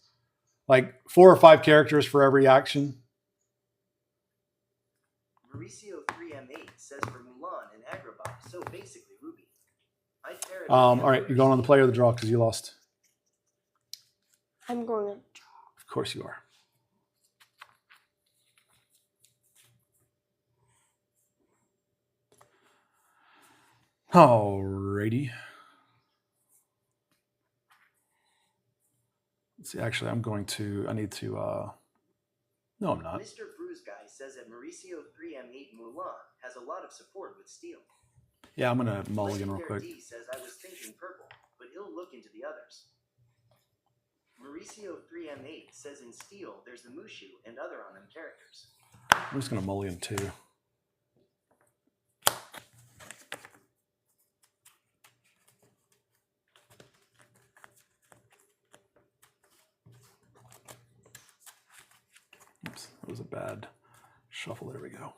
Speaker 4: Like 4 or 5 characters for every action.
Speaker 2: Mauricio 3M8 says for Mulan and Agrabah, so basically Ruby.
Speaker 4: All right, you're going on the play or the draw because you lost.
Speaker 3: I'm going to draw.
Speaker 4: Of course you are. Alrighty. Let's see, actually, I need to, no, I'm not.
Speaker 2: Mr. Bruise Guy says that Mauricio 3M8 Mulan has a lot of support with steel.
Speaker 4: Yeah, I'm going to mulligan real quick.
Speaker 2: D says I was thinking purple, but he'll look into the others. Mauricio 3M8 says in steel there's the Mushu and other on them characters.
Speaker 4: I'm just going to mulligan too. Oops, that was a bad shuffle. There we go.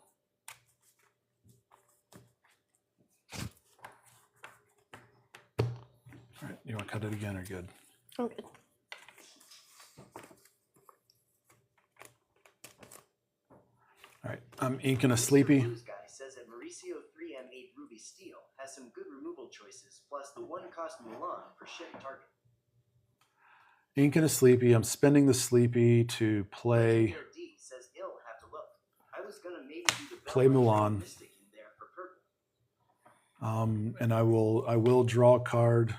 Speaker 4: All right, you want to cut it again or good?
Speaker 3: I'm good.
Speaker 4: All right, I'm inking a sleepy.
Speaker 2: Mr. Blues Guy says that Mauricio 3M8 Ruby Steel has some good removal choices, plus the 1-cost Mulan for ship target.
Speaker 4: Inking a sleepy. I'm spending the sleepy to play.
Speaker 2: D says he'll have to look. I was gonna maybe do the
Speaker 4: Play Mulan.
Speaker 2: Mystic in there for purple.
Speaker 4: And I will draw a card.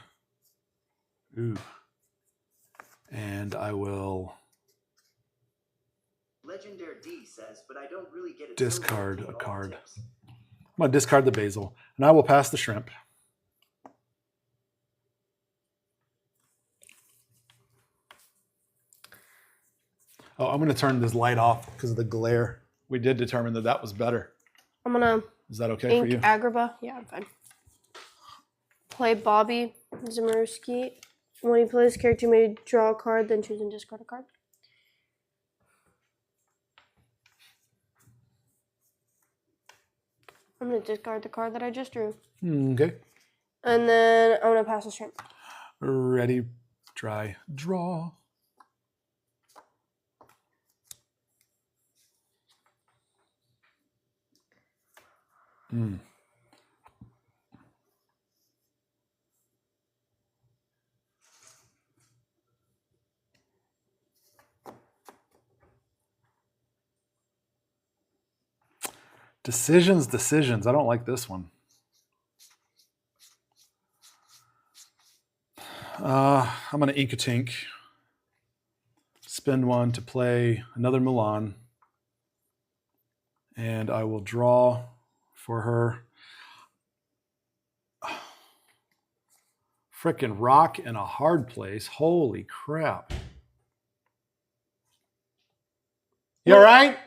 Speaker 4: Ooh. And I will
Speaker 2: Legendary D says, but I don't really get it.
Speaker 4: discard a card. I'm going to discard the basil, and I will pass the shrimp. Oh, I'm going to turn this light off because of the glare. We did determine that was better.
Speaker 3: I'm going to
Speaker 4: Is that okay for you?
Speaker 3: Agrabah. Yeah, I'm fine. Play Bobby Zimmerski. When you play this character, you may draw a card, then choose and discard a card. I'm going to discard the card that I just drew.
Speaker 4: Okay.
Speaker 3: And then I'm going to pass the shrimp.
Speaker 4: Ready, try, draw. Decisions. I don't like this one. I'm going to ink a tink. Spend 1 to play another Mulan. And I will draw for her. Frickin' rock in a hard place. Holy crap. You all right?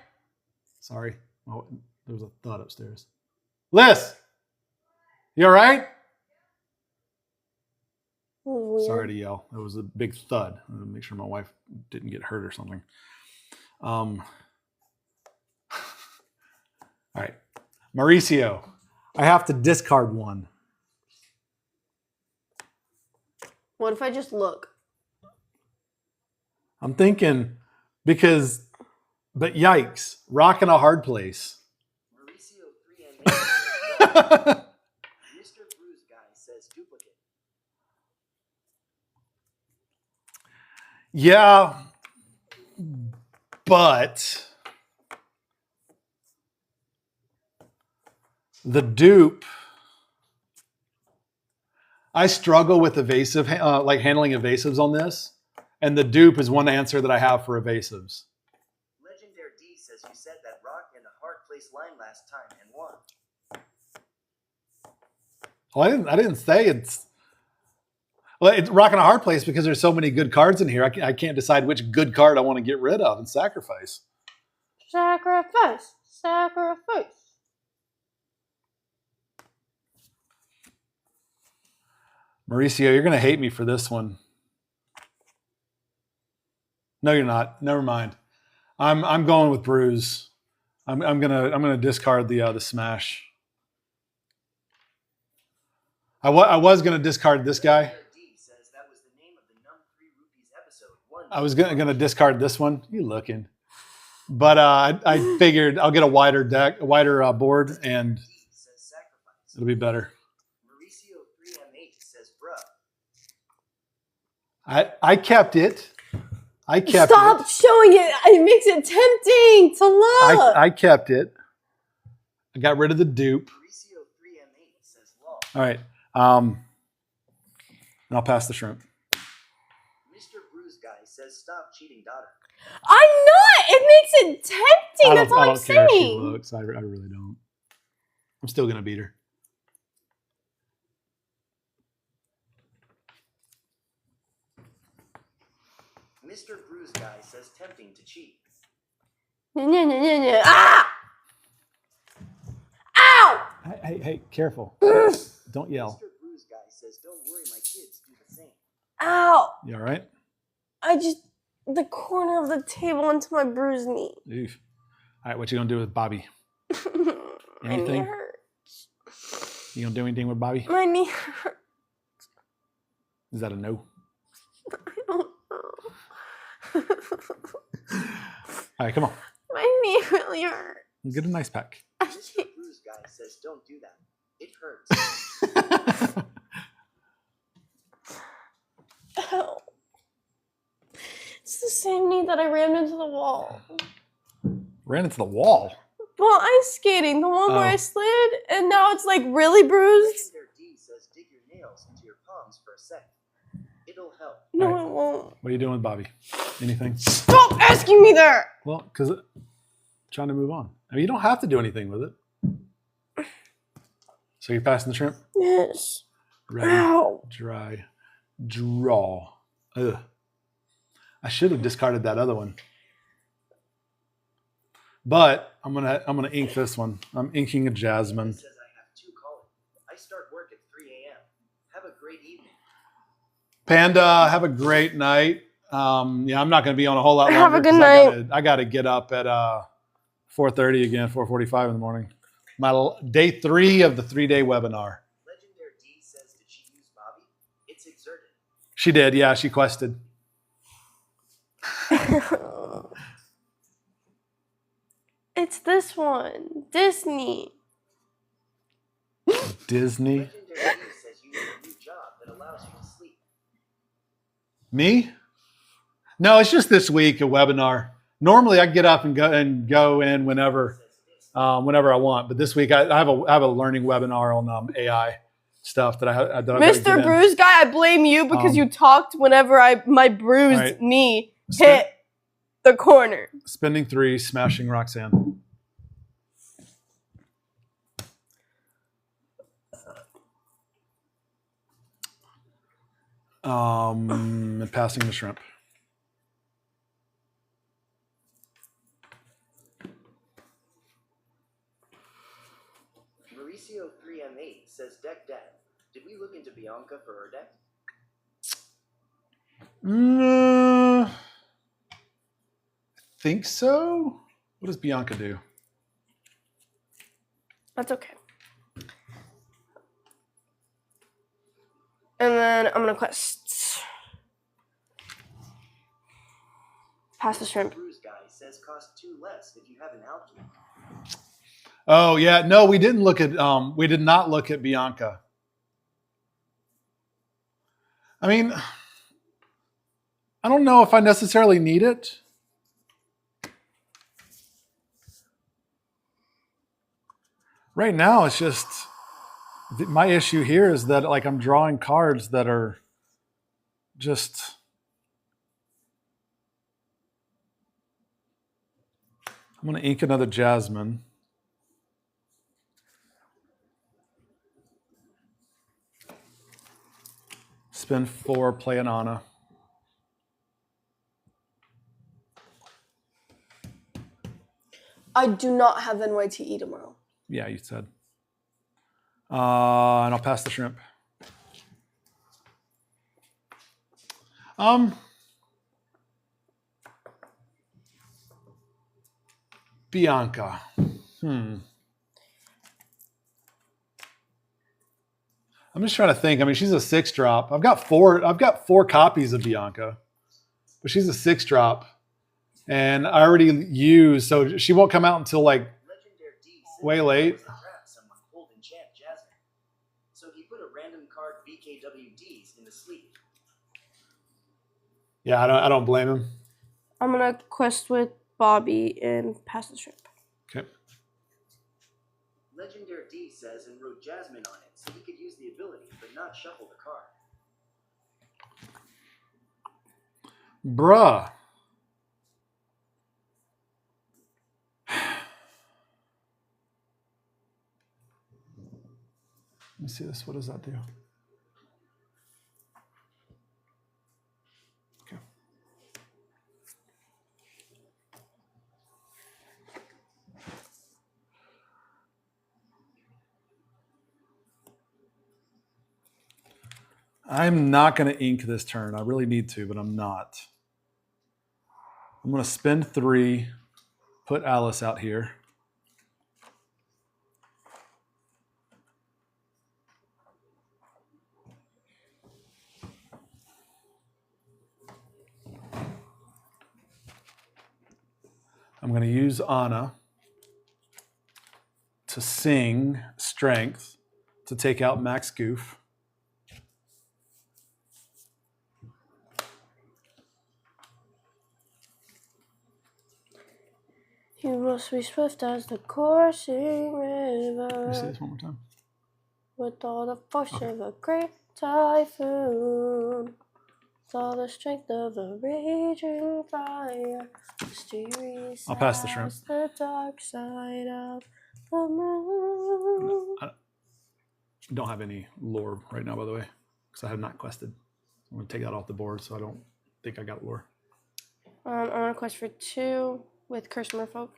Speaker 4: Sorry. Oh, there was a thud upstairs. Liz, you all right?
Speaker 3: Weird.
Speaker 4: Sorry to yell. It was a big thud. I wanted to make sure my wife didn't get hurt or something. All right. Mauricio, I have to discard one.
Speaker 3: What if I just look?
Speaker 4: I'm thinking but yikes, rock in a hard place.
Speaker 2: Mauricio 3M8 Mr. Bruise Guy says duplicate.
Speaker 4: Yeah, but the dupe, I struggle with evasive, like handling evasives on this, and the dupe is one answer that I have for evasives.
Speaker 2: Legendary D says you said that rock in a hard place line last time and won.
Speaker 4: Well, I didn't say it's. Well, it's rocking a hard place because there's so many good cards in here. I can't decide which good card I want to get rid of and sacrifice.
Speaker 3: Sacrifice. Sacrifice.
Speaker 4: Mauricio, you're gonna hate me for this one. No, you're not. Never mind. I'm going with Bruise. I'm gonna discard the smash. I was gonna discard this guy.
Speaker 2: Legendary D says that was the name of the Num 3 Rupees episode.
Speaker 4: I was gonna discard this one. You looking? But I figured I'll get a wider deck, a wider board, and
Speaker 2: D says sacrifice.
Speaker 4: it'll be better.
Speaker 2: Mauricio 3M8 says bruh.
Speaker 4: I kept it. I kept
Speaker 3: Stop
Speaker 4: it.
Speaker 3: showing it. It makes it tempting to look.
Speaker 4: I kept it. I got rid of the dupe.
Speaker 2: Mauricio 3M8 says law.
Speaker 4: All right. And I'll pass the shrimp.
Speaker 2: Mr. Bruise Guy says stop cheating daughter.
Speaker 3: I'm not. It makes it tempting. That's all
Speaker 4: I
Speaker 3: I'm
Speaker 4: don't care if she
Speaker 3: saying.
Speaker 4: looks. I really don't. I'm still gonna beat her.
Speaker 2: Mr. Bruise Guy says tempting to cheat.
Speaker 3: Ah! Ow!
Speaker 4: Hey, careful. Don't yell.
Speaker 2: Mr. Bruise Guy says don't worry, my kids do the same.
Speaker 3: Ow!
Speaker 4: You all right?
Speaker 3: I just the corner of the table into my bruised knee.
Speaker 4: Oof. All right, what you gonna do with Bobby?
Speaker 3: My knee
Speaker 4: Anything?
Speaker 3: hurts.
Speaker 4: You gonna do anything with Bobby?
Speaker 3: My knee hurts.
Speaker 4: Is that a no?
Speaker 3: I don't know.
Speaker 4: All right, come on.
Speaker 3: My knee really hurts.
Speaker 4: Get a nice pack.
Speaker 3: I
Speaker 2: Mr.
Speaker 3: can't.
Speaker 2: Bruise Guy says don't do that. It hurts.
Speaker 3: Ow. It's the same knee that I rammed into the wall.
Speaker 4: Ran into the wall.
Speaker 3: Well, ice skating, the one where
Speaker 4: Oh.
Speaker 3: I slid, and now it's like really bruised.
Speaker 2: Legendary D says dig your nails into your palms for a sec. It'll help.
Speaker 3: No,
Speaker 4: Right.
Speaker 3: it won't.
Speaker 4: What are you doing with Bobby? Anything?
Speaker 3: Stop asking me that.
Speaker 4: Well, because trying to move on. I mean, you don't have to do anything with it. So you're passing the shrimp?
Speaker 3: Yes.
Speaker 4: Ready,
Speaker 3: Ow.
Speaker 4: dry, draw. Ugh. I should have discarded that other one. But I'm gonna ink this one. I'm inking a Jasmine.
Speaker 2: Says I have 2 calling. I start work at 3 a.m. Have a great evening.
Speaker 4: Panda, have a great night. Yeah, I'm not going to be on a whole lot longer.
Speaker 3: Have a good
Speaker 4: 'cause
Speaker 3: night.
Speaker 4: I got to get up at 4:30 again, 4:45 in the morning. Day 3 of the 3-day webinar.
Speaker 2: Legendary D says did she use Bobby? It's exerted.
Speaker 4: She did, yeah. She quested.
Speaker 3: It's this one. Disney.
Speaker 4: Disney.
Speaker 2: Legendary D says you need a new job that allows you to sleep.
Speaker 4: Me? No, it's just this week a webinar. Normally I get up and go in whenever I want, but this week I have a learning webinar on AI stuff that I gotta get
Speaker 3: Mr.
Speaker 4: in.
Speaker 3: Bruise Guy, I blame you because you talked whenever my bruised
Speaker 4: Alright.
Speaker 3: knee hit the corner.
Speaker 4: Spending 3, smashing Roxanne. And passing the shrimp.
Speaker 2: Mauricio 3M8 says deck dad. Did we look into Bianca for her deck?
Speaker 4: I think so. What does Bianca do?
Speaker 3: That's okay. And then I'm gonna quest pass the shrimp.
Speaker 2: Bruise guy says cost 2 less if you have an alky.
Speaker 4: Oh yeah, no, we didn't look at. We did not look at Bianca. I mean, I don't know if I necessarily need it. Right now, it's just my issue here is that like I'm drawing cards that are just. I'm going to ink another Jasmine. Spend 4, play an Ana.
Speaker 3: I do not have NYTE tomorrow.
Speaker 4: Yeah, you said. And I'll pass the shrimp. Bianca. I'm just trying to think. I mean, she's a 6-drop. I've got four copies of Bianca, but she's a 6-drop, and I already used, so she won't come out until like
Speaker 2: Legendary D says
Speaker 4: way
Speaker 2: he
Speaker 4: late.
Speaker 2: was a trap someone pulled in Champ Jasmine. So he put a random card BKWDs in the sleeve.
Speaker 4: Yeah, I don't blame him.
Speaker 3: I'm gonna quest with Bobby and pass the shrimp.
Speaker 4: Okay.
Speaker 2: Legendary D says and wrote Jasmine on it so he could use the ability but not shuffle the card.
Speaker 4: Bruh. Let me see this. What does that do? Okay. I'm not going to ink this turn. I really need to, but I'm not. I'm going to spend 3, put Alice out here. I'm going to use Ana to sing Strength to take out Max Goof.
Speaker 3: You must be swift as the coursing river.
Speaker 4: Can you say this one more time?
Speaker 3: With all the force of a great typhoon. With all the strength of a raging fire. Mysterious
Speaker 4: I'll pass the shrimp.
Speaker 3: as the dark side of the moon.
Speaker 4: I don't have any lore right now, by the way, because I have not quested. I'm going to take that off the board, so I don't think I got lore.
Speaker 3: I'm on a quest for 2 with Curse Merfolk.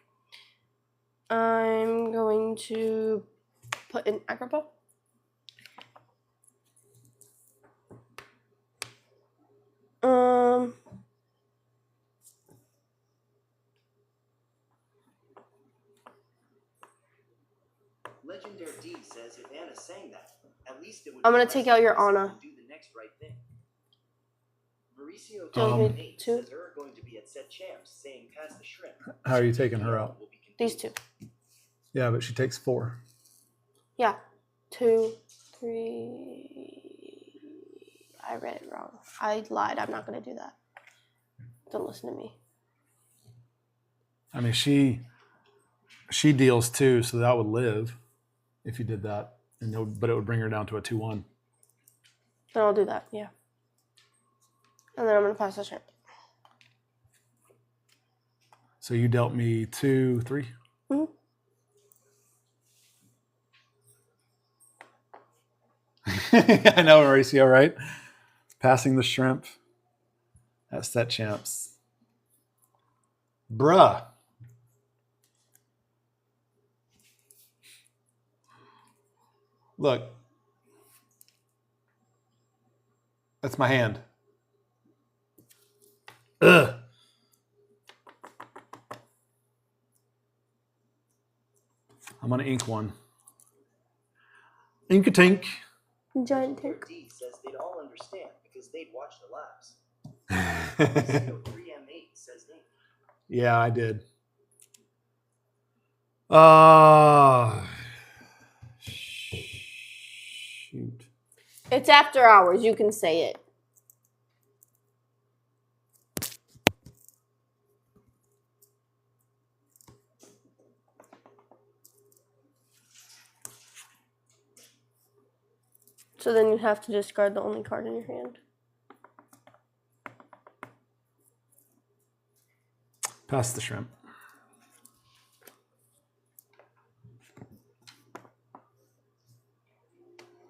Speaker 3: I'm going to put in Agrippa.
Speaker 2: Legendary D says if Anna sang that, at least it would.
Speaker 3: I'm
Speaker 2: be
Speaker 3: gonna
Speaker 2: less
Speaker 3: take out your
Speaker 2: impressive
Speaker 3: Ana.
Speaker 2: to do the next right thing. Mauricio
Speaker 3: Do
Speaker 4: you
Speaker 2: 8
Speaker 3: two?
Speaker 2: says they're going to be at set champs saying pass the shrimp.
Speaker 4: How are you taking her out?
Speaker 2: Will be
Speaker 3: These
Speaker 2: confused.
Speaker 3: 2.
Speaker 4: Yeah, but she takes 4.
Speaker 3: Yeah. 2, 3. I read it wrong. I lied. I'm not going to do that. Don't listen to me.
Speaker 4: I mean, she deals 2, so that would live if you did that, but it would bring her down to a 2-1.
Speaker 3: Then I'll do that. Yeah. And then I'm going to pass the shrimp.
Speaker 4: So you dealt me 2, 3.
Speaker 3: Mm-hmm.
Speaker 4: I know, Mauricio, right? Passing the shrimp at Set Champs. Bruh. Look. That's my hand. Ugh. I'm going to ink one. Ink a tink.
Speaker 3: Giant tank.
Speaker 2: D says they'd all understand because they'd watch the lives. Mauricio 3M8 says ink.
Speaker 4: Yeah, I did. Shoot.
Speaker 3: It's after hours. You can say it. So then you have to discard the only card in your hand.
Speaker 4: Pass the shrimp.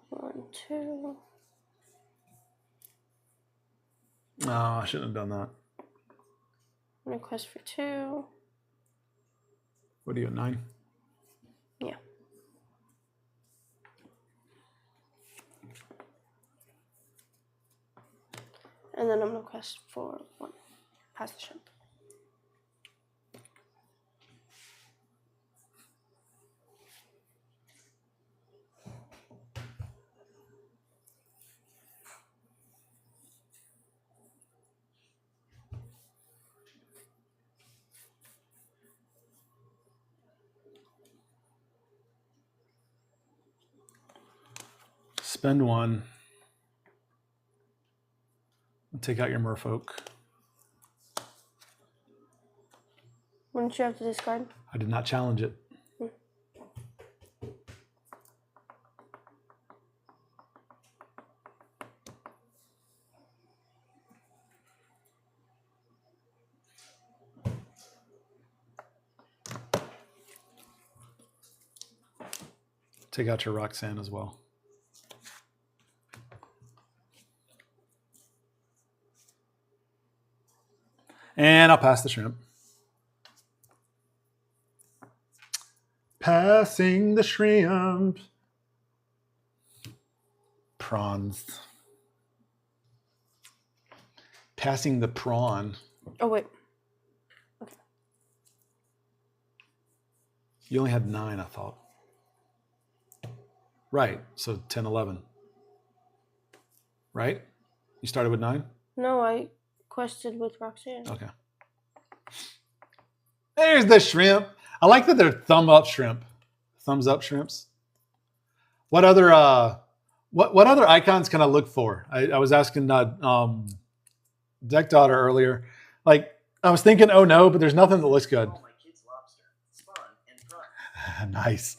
Speaker 3: One, two.
Speaker 4: Oh, I shouldn't have done that.
Speaker 3: Request for 2.
Speaker 4: What are you at 9?
Speaker 3: Yeah. And then I'm gonna request for 1. Pass the shrimp.
Speaker 4: Spend 1. Take out your merfolk.
Speaker 3: Wouldn't you have to discard?
Speaker 4: I did not challenge it. Take out your Roxanne as well. And I'll pass the shrimp. Passing the shrimp. Prawns. Passing the prawn.
Speaker 3: Oh, wait.
Speaker 4: You only had 9, I thought. Right. So 10, 11. Right? You started with 9?
Speaker 3: No, I quested with Roxanne.
Speaker 4: Okay. There's the shrimp. I like that they're thumb up shrimp. Thumbs up shrimps. What other what other icons can I look for? I was asking Deck Daughter earlier. Like, I was thinking, oh no, but there's nothing that looks good.
Speaker 2: Call my kids lobster, spawn, and prawn.
Speaker 4: Nice.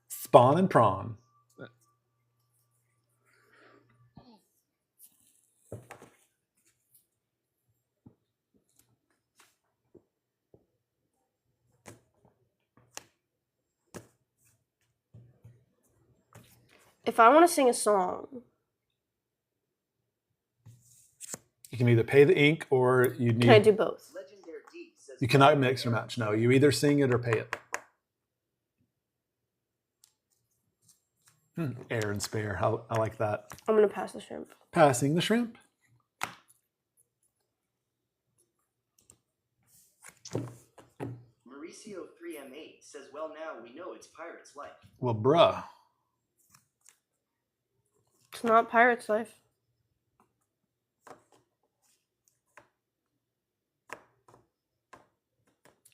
Speaker 4: Spawn and prawn.
Speaker 3: If I want to sing a song,
Speaker 4: You can either pay the ink or you
Speaker 3: can I
Speaker 4: need.
Speaker 3: do both?
Speaker 2: Legendary D says
Speaker 4: You cannot mix or match. No, you either sing it or pay it. Air and spare. I like that.
Speaker 3: I'm going to pass the shrimp.
Speaker 4: Passing the shrimp.
Speaker 2: Mauricio 3M8 says, well, now we know it's Pirate's Life.
Speaker 4: Well, bruh.
Speaker 3: It's not Pirate's Life.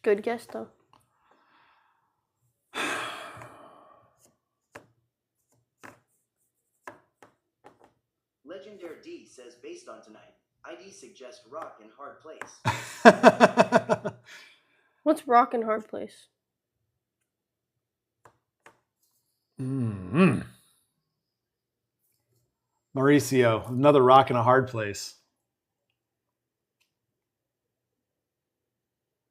Speaker 3: Good guess, though.
Speaker 2: Legendary D says, based on tonight, ID suggests rock in hard place.
Speaker 3: What's Rock and Hard Place?
Speaker 4: Mm-hmm. Mauricio, another rock in a hard place.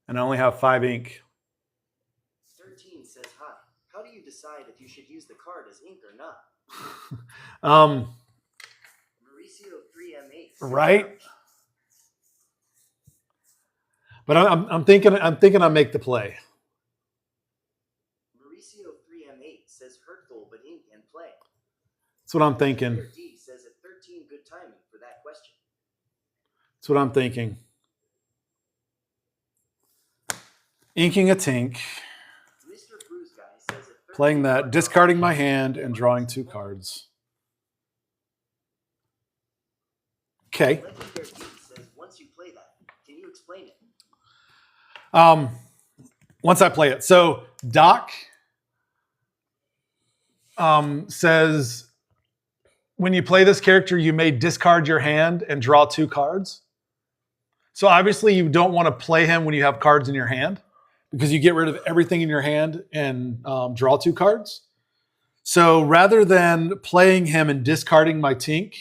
Speaker 4: And I only have 5 ink.
Speaker 2: 13 says, hi. How do you decide if you should use the card as ink or not?
Speaker 4: Right? But I'm thinking I make the play.
Speaker 2: Mauricio 3M8 says hurtful but ink and play.
Speaker 4: That's what I'm thinking.
Speaker 2: Legendary D says at 13 good timing for that question.
Speaker 4: That's what I'm thinking. Inking a Tink,
Speaker 2: Mr. Bruise Guy says at 13
Speaker 4: playing that, discarding my hand, and drawing 2 cards. Okay.
Speaker 2: Legendary D says once you play that, can you explain it?
Speaker 4: Once I play it. So Doc says, when you play this character, you may discard your hand and draw 2 cards. So obviously you don't want to play him when you have cards in your hand, because you get rid of everything in your hand and draw 2 cards. So rather than playing him and discarding my Tink,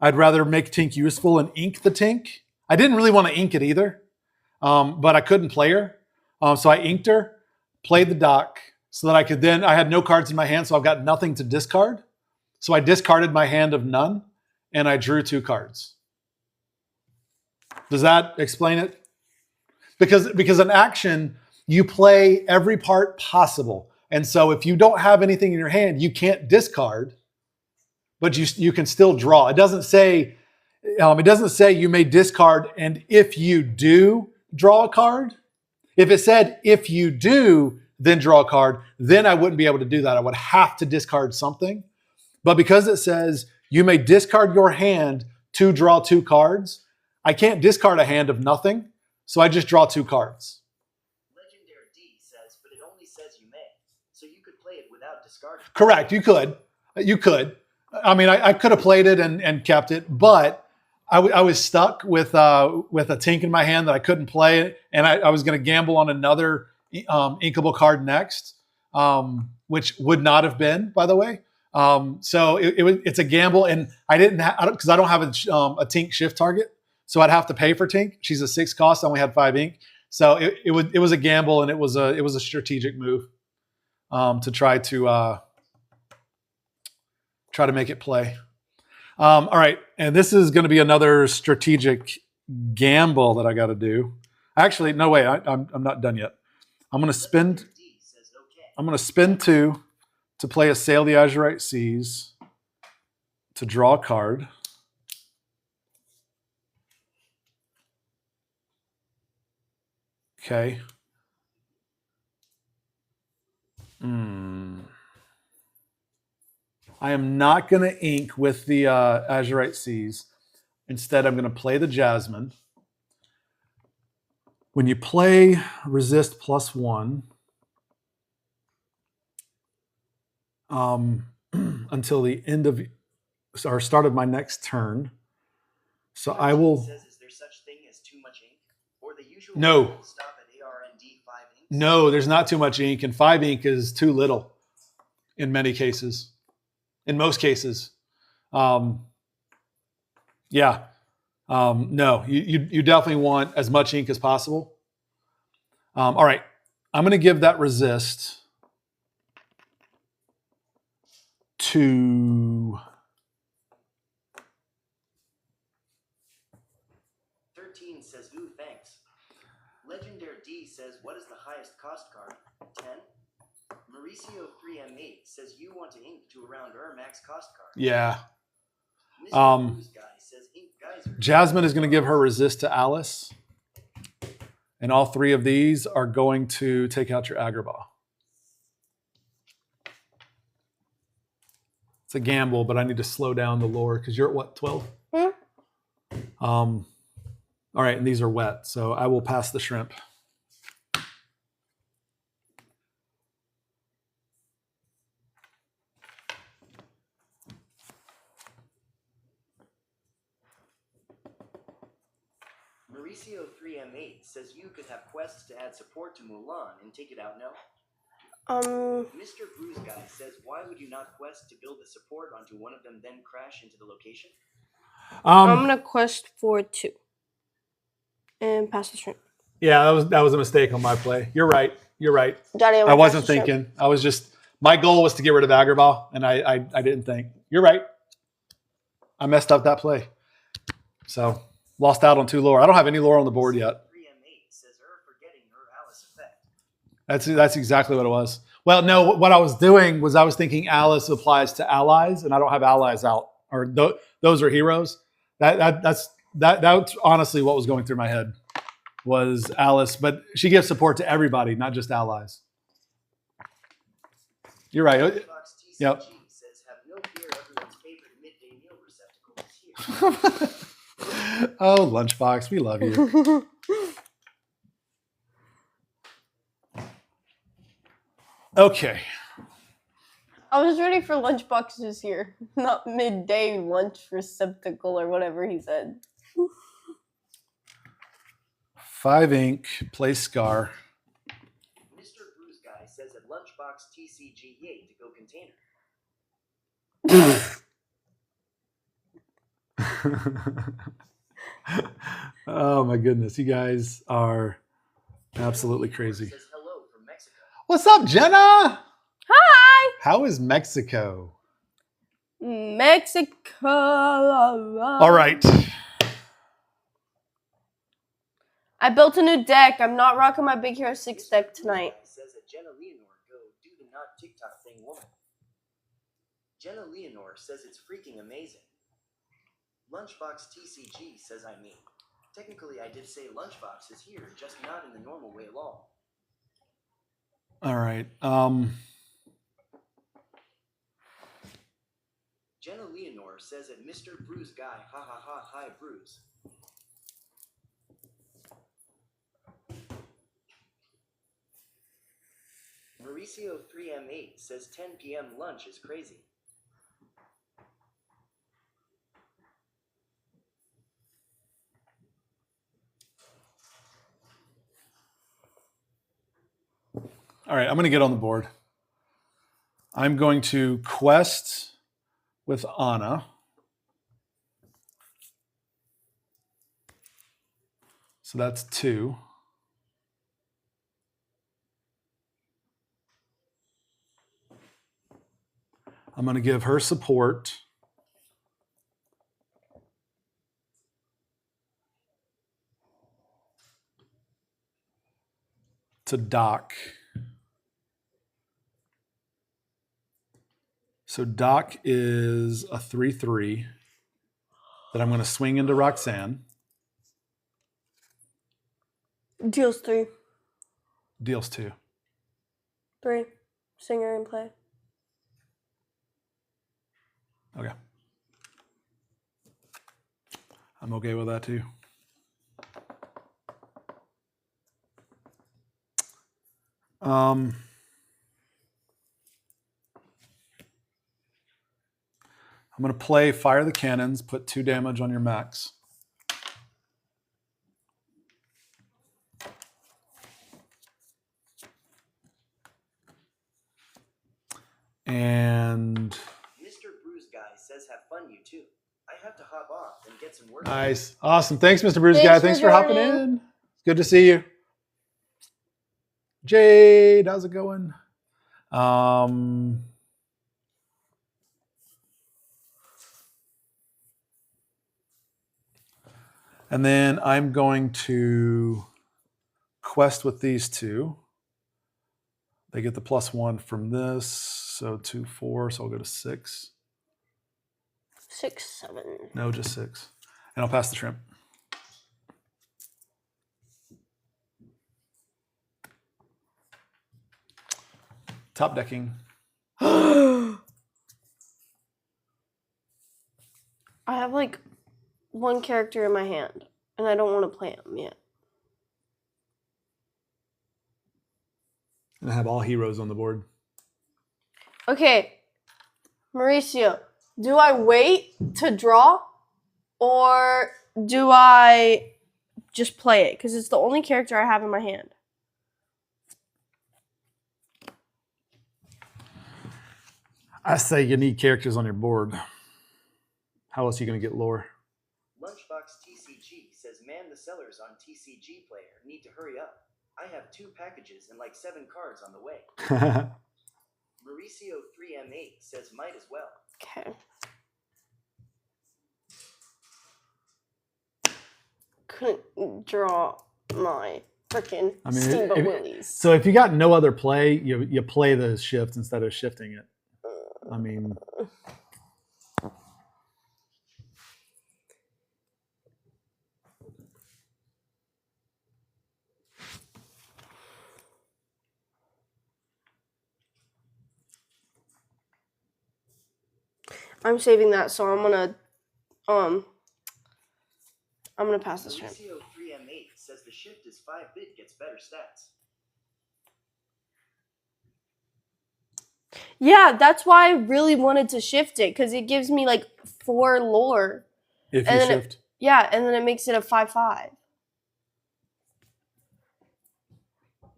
Speaker 4: I'd rather make Tink useful and ink the Tink. I didn't really want to ink it either, but I couldn't play her. So I inked her, played the Doc, so that I had no cards in my hand, so I've got nothing to discard. So I discarded my hand of none, and I drew 2 cards. Does that explain it? Because in action, you play every part possible. And so if you don't have anything in your hand, you can't discard, but you can still draw. It doesn't say you may discard, and if you do, draw a card. If it said, if you do, then draw a card, then I wouldn't be able to do that. I would have to discard something. But because it says you may discard your hand to draw 2 cards, I can't discard a hand of nothing, so I just draw 2 cards.
Speaker 2: Legendary D says, but it only says you may. So you could play it without discarding.
Speaker 4: Correct, you could. You could. I mean, I could have played it and kept it, but I was stuck with a Tink in my hand that I couldn't play it, and I was going to gamble on another inkable card next, which would not have been, by the way. So it's a gamble, and because I don't have a Tink shift target, so I'd have to pay for Tink. She's a 6 cost. I only had 5 ink, so it was a gamble, and it was a strategic move to try to make it play. All right, and this is going to be another strategic gamble that I got to do. Actually, no way, I'm not done yet. I'm going to spend 2 to play a Sail the Azurite Seas to draw a card. Okay. I am not going to ink with the Azurite Seas. Instead, I'm going to play the Jasmine. When you play resist +1 until the end of or start of my next turn, so I will.
Speaker 2: Says, is there such thing as too much ink, or the usual
Speaker 4: No.
Speaker 2: Stop at ARND 5 inks?
Speaker 4: No, there's not too much ink, and 5 ink is too little in many cases. In most cases. No, you definitely want as much ink as possible. All right, I'm going to give that resist to
Speaker 2: 13 says, ooh, thanks. Legendary D says, what is the highest cost card? 10. Mauricio 3M8 says you want to ink to around our max cost card.
Speaker 4: Yeah.
Speaker 2: Mr. Bruce Guy says ink geyser.
Speaker 4: Jasmine is going to give her resist to Alice. And all 3 of these are going to take out your Agrabah. It's a gamble, but I need to slow down the lore because you're at what, 12? All right, and these are wet, so I will pass the shrimp.
Speaker 2: Mauricio 3M8 says you could have quests to add support to Mulan and take it out now. Mr. Bruise Guy says, why would you not quest to build the support onto one of them, then crash into the location?
Speaker 3: I'm gonna quest for 2 and pass the shrimp.
Speaker 4: Yeah, that was a mistake on my play. You're right.
Speaker 3: Daddy,
Speaker 4: I wasn't thinking. I was just, my goal was to get rid of Agrabah, and I didn't think. You're right. I messed up that play. So lost out on 2 lore. I don't have any lore on the board yet.
Speaker 2: 3M8 says forgetting Alice effect.
Speaker 4: That's exactly what it was. Well, no, what I was doing was I was thinking Alice applies to allies, and I don't have allies out, or those are heroes. That's honestly what was going through my head was Alice, but she gives support to everybody, not just allies. You're right.
Speaker 2: Lunchbox TCG
Speaker 4: Yep.
Speaker 2: says have no fear, everyone's favorite midday meal receptacle is here.
Speaker 4: Oh, Lunchbox, we love you. Okay.
Speaker 3: I was ready for lunchboxes here, not midday lunch receptacle or whatever he said.
Speaker 4: 5 ink, play Scar.
Speaker 2: Mr. Bruise Guy says at Lunchbox TCG yay to go container.
Speaker 4: Oh my goodness, you guys are absolutely crazy.
Speaker 2: Says hello from Mexico.
Speaker 4: What's up, Jenna?
Speaker 3: Hi!
Speaker 4: How is Mexico?
Speaker 3: Mexico.
Speaker 4: All right.
Speaker 3: I built a new deck. I'm not rocking my Big Hero 6 deck tonight.
Speaker 2: Says that Jenna Leonore go do the not TikTok thing woman. Jenna Leonore says it's freaking amazing. Lunchbox TCG says I mean. Technically I did say Lunchbox is here, just not in the normal way along.
Speaker 4: All right.
Speaker 2: Jenna Leonore says that Mr. Bruise Guy, ha ha ha, hi Bruise. Mauricio 3M8 says 10 p.m. lunch is crazy.
Speaker 4: All right, I'm going to get on the board. I'm going to quest with Anna. So that's 2. I'm going to give her support. To Doc. So Doc is a 3/3 that I'm going to swing into Roxanne.
Speaker 3: Deals 3.
Speaker 4: Deals 2.
Speaker 3: 3. Singer and play.
Speaker 4: Okay. I'm okay with that too. I'm going to play Fire the Cannons, put 2 damage on your max. And
Speaker 2: Mr. Bruise Guy says have fun you too. I have to hop off and get some work.
Speaker 4: nice. Awesome. Thanks, Mr. Bruce
Speaker 3: Thanks
Speaker 4: Guy.
Speaker 3: for
Speaker 4: Thanks for hopping
Speaker 3: joining.
Speaker 4: in. It's good to see you. Jade, how's it going? And then I'm going to quest with these 2. They get the +1 from this. So 2, 4. So I'll go to 6.
Speaker 3: 6, 7.
Speaker 4: No, just 6. And I'll pass the shrimp. Top decking.
Speaker 3: I have like 1 character in my hand, and I don't want to play him yet.
Speaker 4: And I have all heroes on the board.
Speaker 3: Okay, Mauricio, do I wait to draw, or do I just play it? Because it's the only character I have in my hand.
Speaker 4: I say you need characters on your board. How else are you going to get lore?
Speaker 2: Lunchbox TCG says man the sellers on TCG player need to hurry up. I have 2 packages and like 7 cards on the way. Mauricio 3M8 says might as well.
Speaker 3: Okay. couldn't draw my freaking Steamboat Willies.
Speaker 4: So if you got no other play, you play the shift instead of shifting it. I mean,
Speaker 3: I'm saving that, so I'm gonna pass this turn.
Speaker 2: Mauricio 3M8 says the shift is 5-bit gets better stats.
Speaker 3: Yeah, that's why I really wanted to shift it, because it gives me like 4 lore.
Speaker 4: if
Speaker 3: And
Speaker 4: you
Speaker 3: then
Speaker 4: shift.
Speaker 3: Yeah, and then it makes it a 5/5.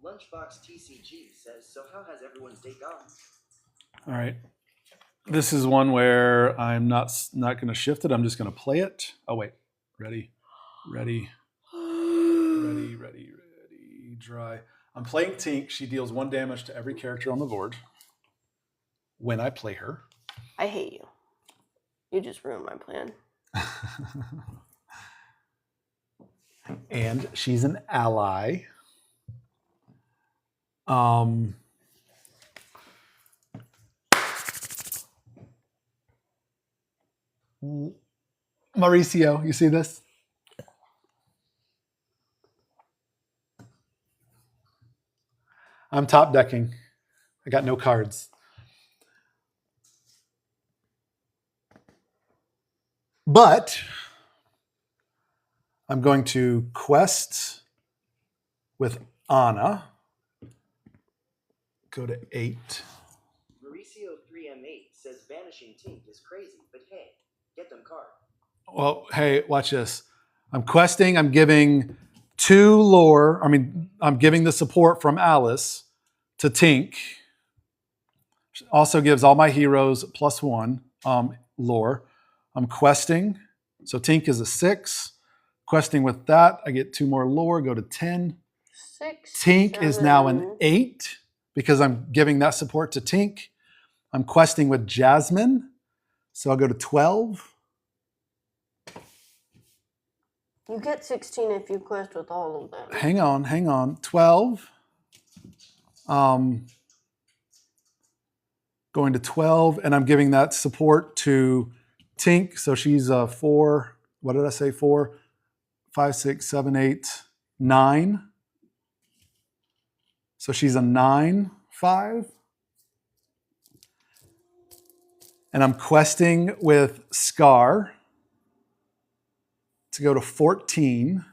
Speaker 2: Lunchbox TCG says, so how has everyone's day gone?
Speaker 4: All right. This is one where I'm not going to shift it. I'm just going to play it. Oh, wait. Ready. Dry. I'm playing Tink. She deals 1 damage to every character on the board when I play her.
Speaker 3: I hate you. You just ruined my plan.
Speaker 4: And she's an ally. Mauricio, you see this? I'm top decking. I got no cards. But I'm going to quest with Anna. Go to 8.
Speaker 2: Mauricio 3M8 says banishing Tink is crazy, but hey, get them card.
Speaker 4: Well, hey, watch this. I'm questing. I'm giving 2 lore. I'm giving the support from Alice to Tink. She also gives all my heroes +1 lore. I'm questing. So Tink is a 6. Questing with that, I get 2 more lore, go to 10.
Speaker 3: 6.
Speaker 4: Tink is now
Speaker 3: 7.
Speaker 4: an 8 because I'm giving that support to Tink. I'm questing with Jasmine. So I'll go to 12.
Speaker 3: You get 16 if you quest with all of them.
Speaker 4: Hang on. 12. Going to 12, and I'm giving that support to Tink. So she's a 4. What did I say? 4, 5, 6, 7, 8, 9. So she's a 9, 5. And I'm questing with Scar to go to 14.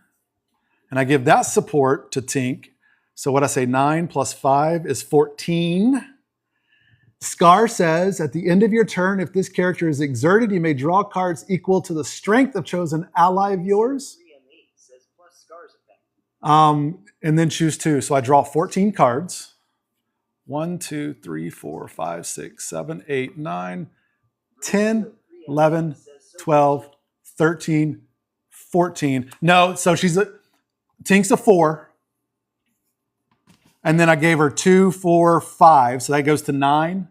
Speaker 4: And I give that support to Tink. So what I say, 9 plus 5 is 14. Scar says, at the end of your turn, if this character is exerted, you may draw cards equal to the strength of chosen ally of yours.
Speaker 2: 3M8 says plus Scar's effect.
Speaker 4: And then choose 2. So I draw 14 cards. 1, 2, 3, 4, 5, 6, 7, 8, 9, 10, 11, 12, 13, 14. No, so Tink's a 4. And then I gave her 2, 4, 5. So that goes to 9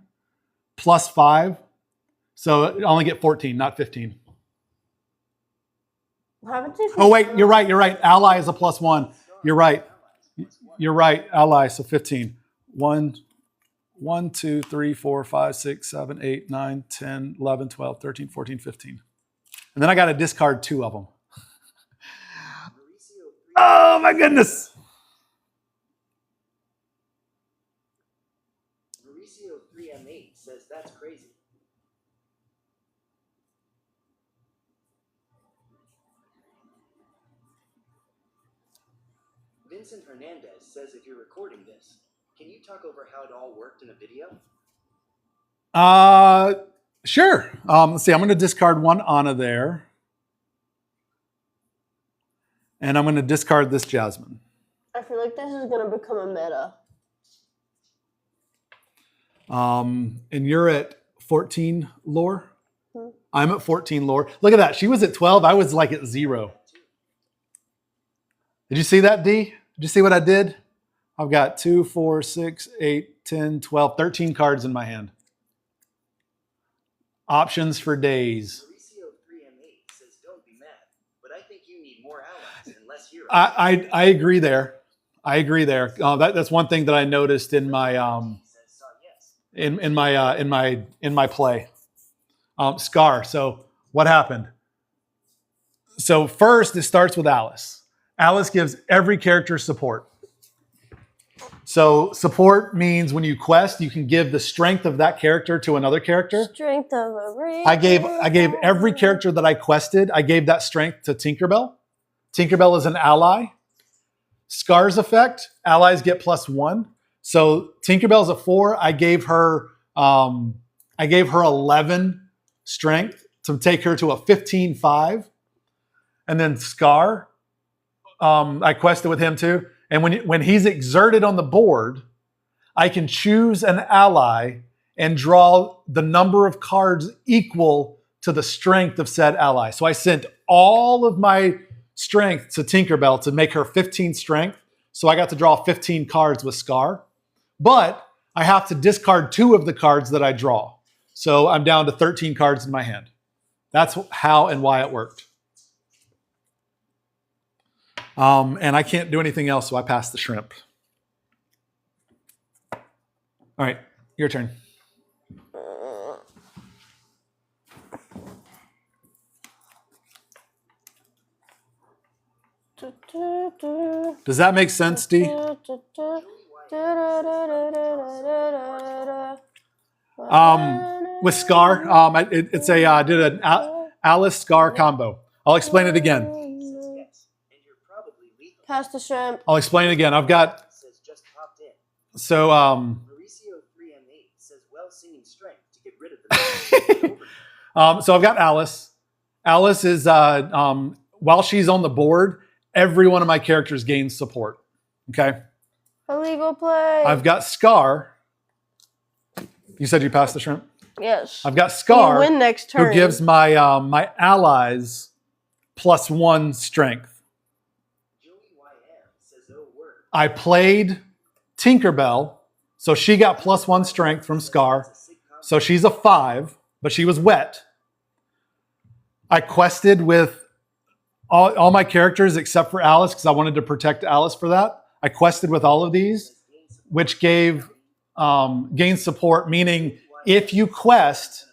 Speaker 4: plus 5. So I only get 14, not 15. Oh, wait, you're right. Ally is a +1. You're right. Ally, so 15. 1, 2, 3, 4, 5, 6, 7, 8, 9, 10, 11, 12, 13, 14, 15. And then I got to discard 2 of them. Oh, my goodness.
Speaker 2: Mauricio 3M8 says that's crazy. Vincent Hernandez says if you're recording this, can you talk over how it all worked in a video?
Speaker 4: Sure. Let's see. I'm going to discard 1 Anna there. And I'm going to discard this Jasmine.
Speaker 3: I feel like this is going to become a meta.
Speaker 4: And you're at 14 lore? I'm at 14 lore. Look at that. She was at 12. I was like at 0. Did you see that, D? Did you see what I did? I've got 2, 4, 6, 8, 10, 12, 13 cards in my hand. Options for days.
Speaker 2: Mauricio 3M8 says don't be mad, but I think you need more allies and less
Speaker 4: I agree there. I agree there. That's one thing that I noticed in my in my play. Scar. So what happened? So first, it starts with Alice. Alice gives every character support. So support means when you quest, you can give the strength of that character to another character.
Speaker 3: Strength of a ring.
Speaker 4: I gave every character that I quested, I gave that strength to Tinkerbell. Tinkerbell is an ally. Scar's effect, allies get +1. So Tinkerbell's a 4. I gave her 11 strength to take her to a 15-5. And then Scar, I quested with him too. And when he's exerted on the board, I can choose an ally and draw the number of cards equal to the strength of said ally. So I sent all of my strength to Tinkerbell to make her 15 strength. So I got to draw 15 cards with Scar. But I have to discard 2 of the cards that I draw. So I'm down to 13 cards in my hand. That's how and why it worked. And I can't do anything else, so I passed the shrimp. All right, your turn. Does that make sense, Dee? With Scar, it's a I did an Alice Scar combo. I'll explain it again.
Speaker 3: Pass the shrimp.
Speaker 4: I'll explain it again. I've got so
Speaker 2: Mauricio 3M8 says well singing strength to get rid of the
Speaker 4: so I've got Alice. Alice is while she's on the board, every one of my characters gains support. Okay.
Speaker 3: Illegal play.
Speaker 4: I've got Scar. You said you passed the shrimp?
Speaker 3: Yes.
Speaker 4: I've got Scar,
Speaker 3: You win next turn.
Speaker 4: who gives my my allies +1 strength. I played Tinkerbell, so she got +1 strength from Scar. So she's a 5, but she was wet. I quested with all my characters except for Alice because I wanted to protect Alice for that. I quested with all of these, which gave gain support, meaning if you quest,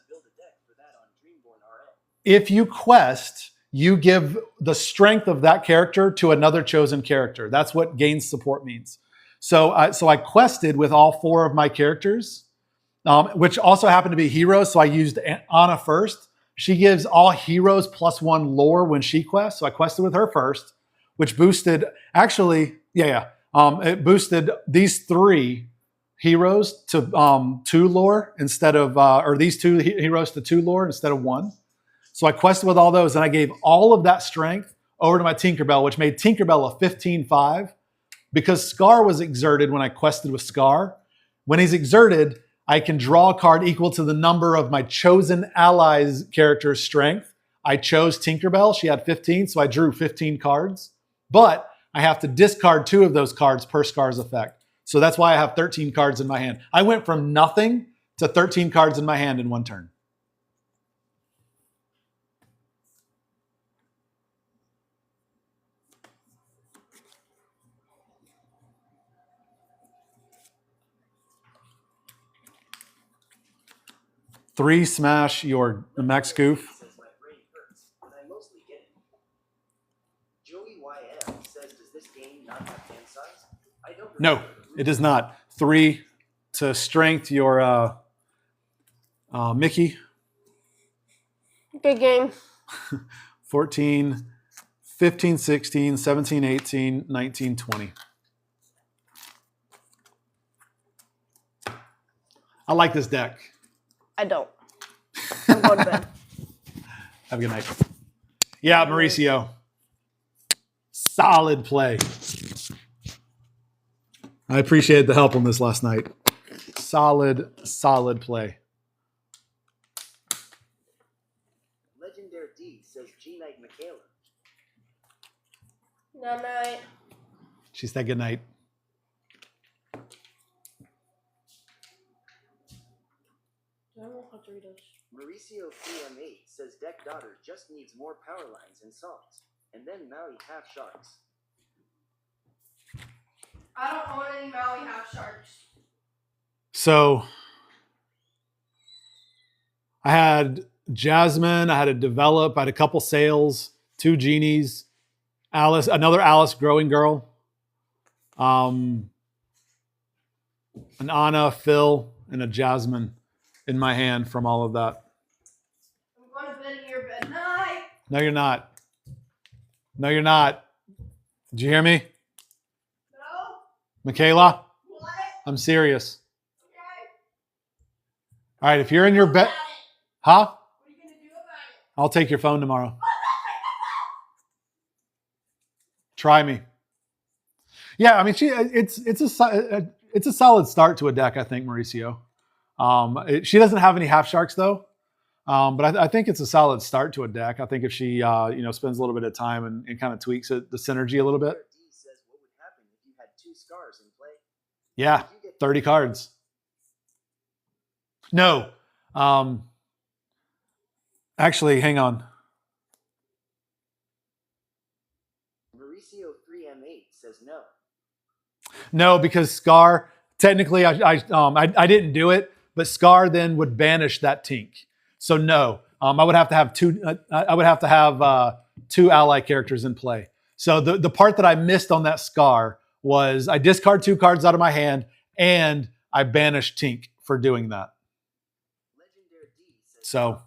Speaker 4: you give the strength of that character to another chosen character. That's what gain support means. So I quested with all 4 of my characters, which also happened to be heroes. So I used Anna first. She gives all heroes +1 lore when she quests. So I quested with her first, which boosted, it boosted these 3 heroes to 2 lore instead of, or these 2 heroes to 2 lore instead of 1. So I quested with all those, and I gave all of that strength over to my Tinkerbell, which made Tinkerbell a 15-5. Because Scar was exerted when I quested with Scar, when he's exerted, I can draw a card equal to the number of my chosen allies' character's strength. I chose Tinkerbell. She had 15, so I drew 15 cards. But I have to discard 2 of those cards per Scar's effect. So that's why I have 13 cards in my hand. I went from nothing to 13 cards in my hand in 1 turn. Three smash your Max Goof. No, it does not. 3 to strength your Mickey.
Speaker 3: Good game.
Speaker 4: 14, 15, 16, 17, 18, 19, 20. I like this deck.
Speaker 3: I don't. I'm going to bed.
Speaker 4: Have a good night. Yeah, Mauricio. Solid play. I appreciated the help on this last night. Solid play.
Speaker 2: Legendary D says G Night Michaela.
Speaker 3: Good night.
Speaker 4: She said good night.
Speaker 2: Mauricio 3M8 says Deck Daughter just needs more power lines and songs, and then Maui half sharks.
Speaker 3: I don't own any Maui half sharks.
Speaker 4: So I had Jasmine, I had a develop, I had a couple sales, 2 genies, Alice, another Alice growing girl, an Anna, Phil, and a Jasmine in my hand from all of that.
Speaker 3: I'm going to bed in your bed. Night.
Speaker 4: No, you're not. No, you're not. Did you hear me?
Speaker 3: No.
Speaker 4: Michaela?
Speaker 3: What?
Speaker 4: I'm serious.
Speaker 3: Okay.
Speaker 4: All right, if you're in your bed, huh?
Speaker 3: What are you going to do about it?
Speaker 4: I'll take your phone tomorrow. Try me. Yeah, I mean, it's a solid start to a deck, I think, Mauricio. She doesn't have any half sharks though, but I think it's a solid start to a deck. I think if she spends a little bit of time and kind of tweaks it, the synergy a little bit.
Speaker 2: D says, what would happen if you had 2 scars in play?
Speaker 4: Yeah, 30 cards. No, actually, hang on.
Speaker 2: Mauricio 3M8 says no.
Speaker 4: No, because Scar, technically, I didn't do it, but Scar then would banish that Tink. So no, I would have to have 2. I would have to have 2 ally characters in play. So the part that I missed on that Scar was I discard 2 cards out of my hand and I banish Tink for doing that.
Speaker 2: Legendary D says
Speaker 4: So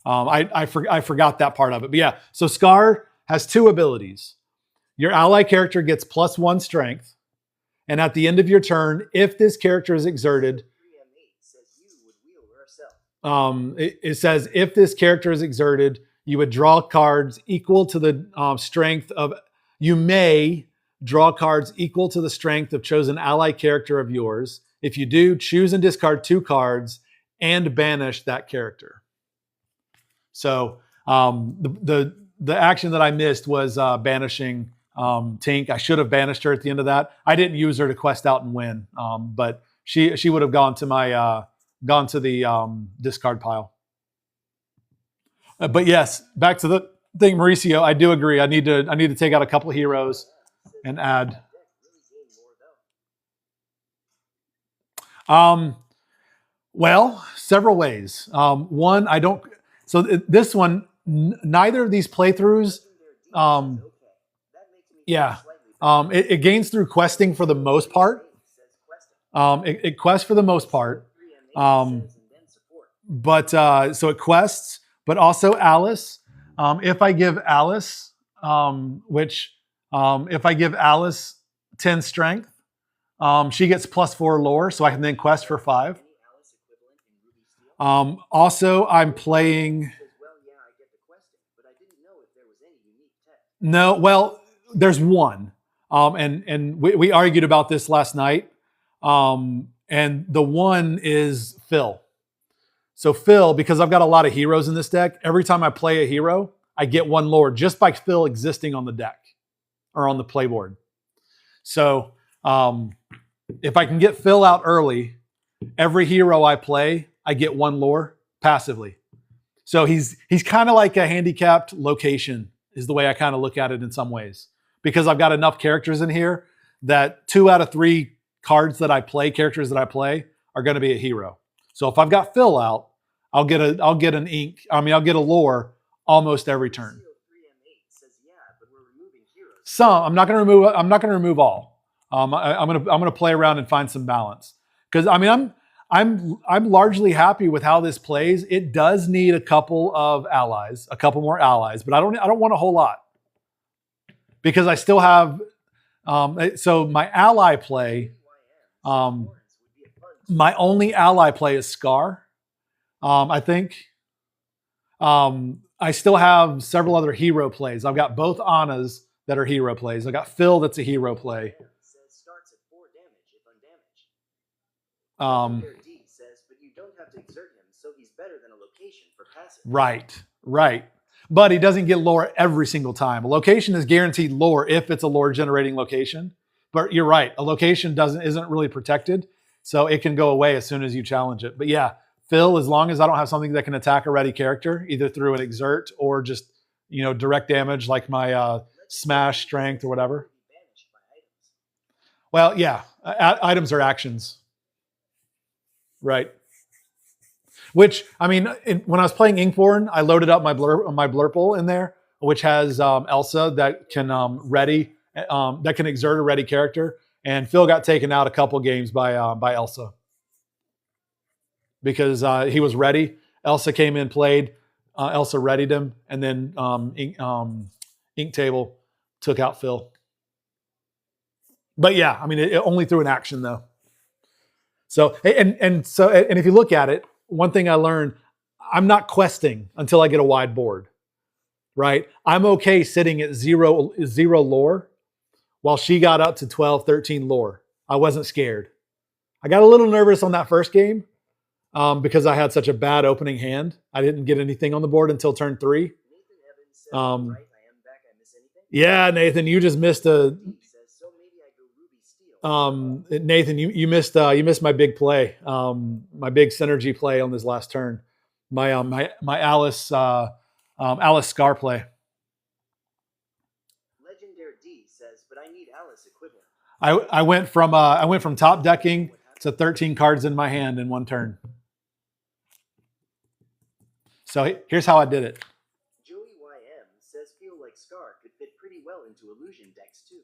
Speaker 4: I forgot that part of it. But yeah, so Scar has 2 abilities. Your ally character gets +1 strength. And at the end of your turn, if this character is exerted,
Speaker 2: 3M8 says you would wheel herself.
Speaker 4: it says if this character is exerted, you would draw cards equal to the strength of, you may draw cards equal to the strength of chosen ally character of yours. If you do, choose and discard 2 cards and banish that character. So the action that I missed was banishing Tink. I should have banished her at the end of that. I didn't use her to quest out and win, but she would have gone to my the discard pile. But yes, back to the thing, Mauricio. I do agree. I need to take out a couple of heroes and add. Well, several ways. One, I don't. So this one, neither of these playthroughs. Yeah. It gains through questing for the most part. It quests for the most part. But so it quests, but also Alice. If I give Alice, if I give Alice 10 strength, she gets +4 lore, so I can then quest for 5. Also, I'm playing. No, well, there's one. And we argued about this last night. And the one is Phil. So Phil, because I've got a lot of heroes in this deck, every time I play a hero, I get 1 lore just by Phil existing on the deck or on the playboard. So if I can get Phil out early, every hero I play, I get 1 lore passively. So he's kind of like a handicapped location is the way I kind of look at it in some ways. Because I've got enough characters in here that 2 out of 3 cards that I play, characters that I play, are going to be a hero. So if I've got Phil out, I'll get a lore almost every turn. Some I'm not going to remove all. I'm going to play around and find some balance. Because I mean I'm largely happy with how this plays. It does need a couple of allies, a couple more allies, but I don't want a whole lot. Because I still have, so my ally play, my only ally play is Scar, I think. I still have several other hero plays. I've got both Annas that are hero plays. I got Phil that's a hero play.
Speaker 2: Starts at 4 damage if undamaged. D says, but you don't have to exert him, so he's better than a location for passive.
Speaker 4: Right. But he doesn't get lore every single time. A location is guaranteed lore if it's a lore generating location. But you're right, a location isn't really protected, so it can go away as soon as you challenge it. But yeah, Phil, as long as I don't have something that can attack a ready character, either through an exert or just direct damage like my smash strength or whatever. Well, yeah, items are actions, right? Which, I mean, when I was playing Inkborn, I loaded up my Blurple in there, which has Elsa that can that can exert a ready character. And Phil got taken out a couple games by Elsa because he was ready. Elsa came in, played. Elsa readied him, and then Ink Table took out Phil. But yeah, I mean, it only through an action though. So and if you look at it, one thing I learned, I'm not questing until I get a wide board, right? I'm okay sitting at zero lore while she got up to 12, 13 lore. I wasn't scared. I got a little nervous on that first game because I had such a bad opening hand. I didn't get anything on the board until turn 3.
Speaker 2: Nathan Evans says, right, I am back. I miss anything?
Speaker 4: Yeah, Nathan, you just missed a.
Speaker 2: So maybe I go Ruby Steel.
Speaker 4: Nathan, you missed my big play, my big synergy play on this last turn, my Alice Alice Scar play.
Speaker 2: Legendary D says, but I need Alice equivalent.
Speaker 4: I went from top decking to 13 cards in my hand in one turn. So here's how I did it.
Speaker 2: Joey YM says, feel like Scar could fit pretty well into illusion decks too.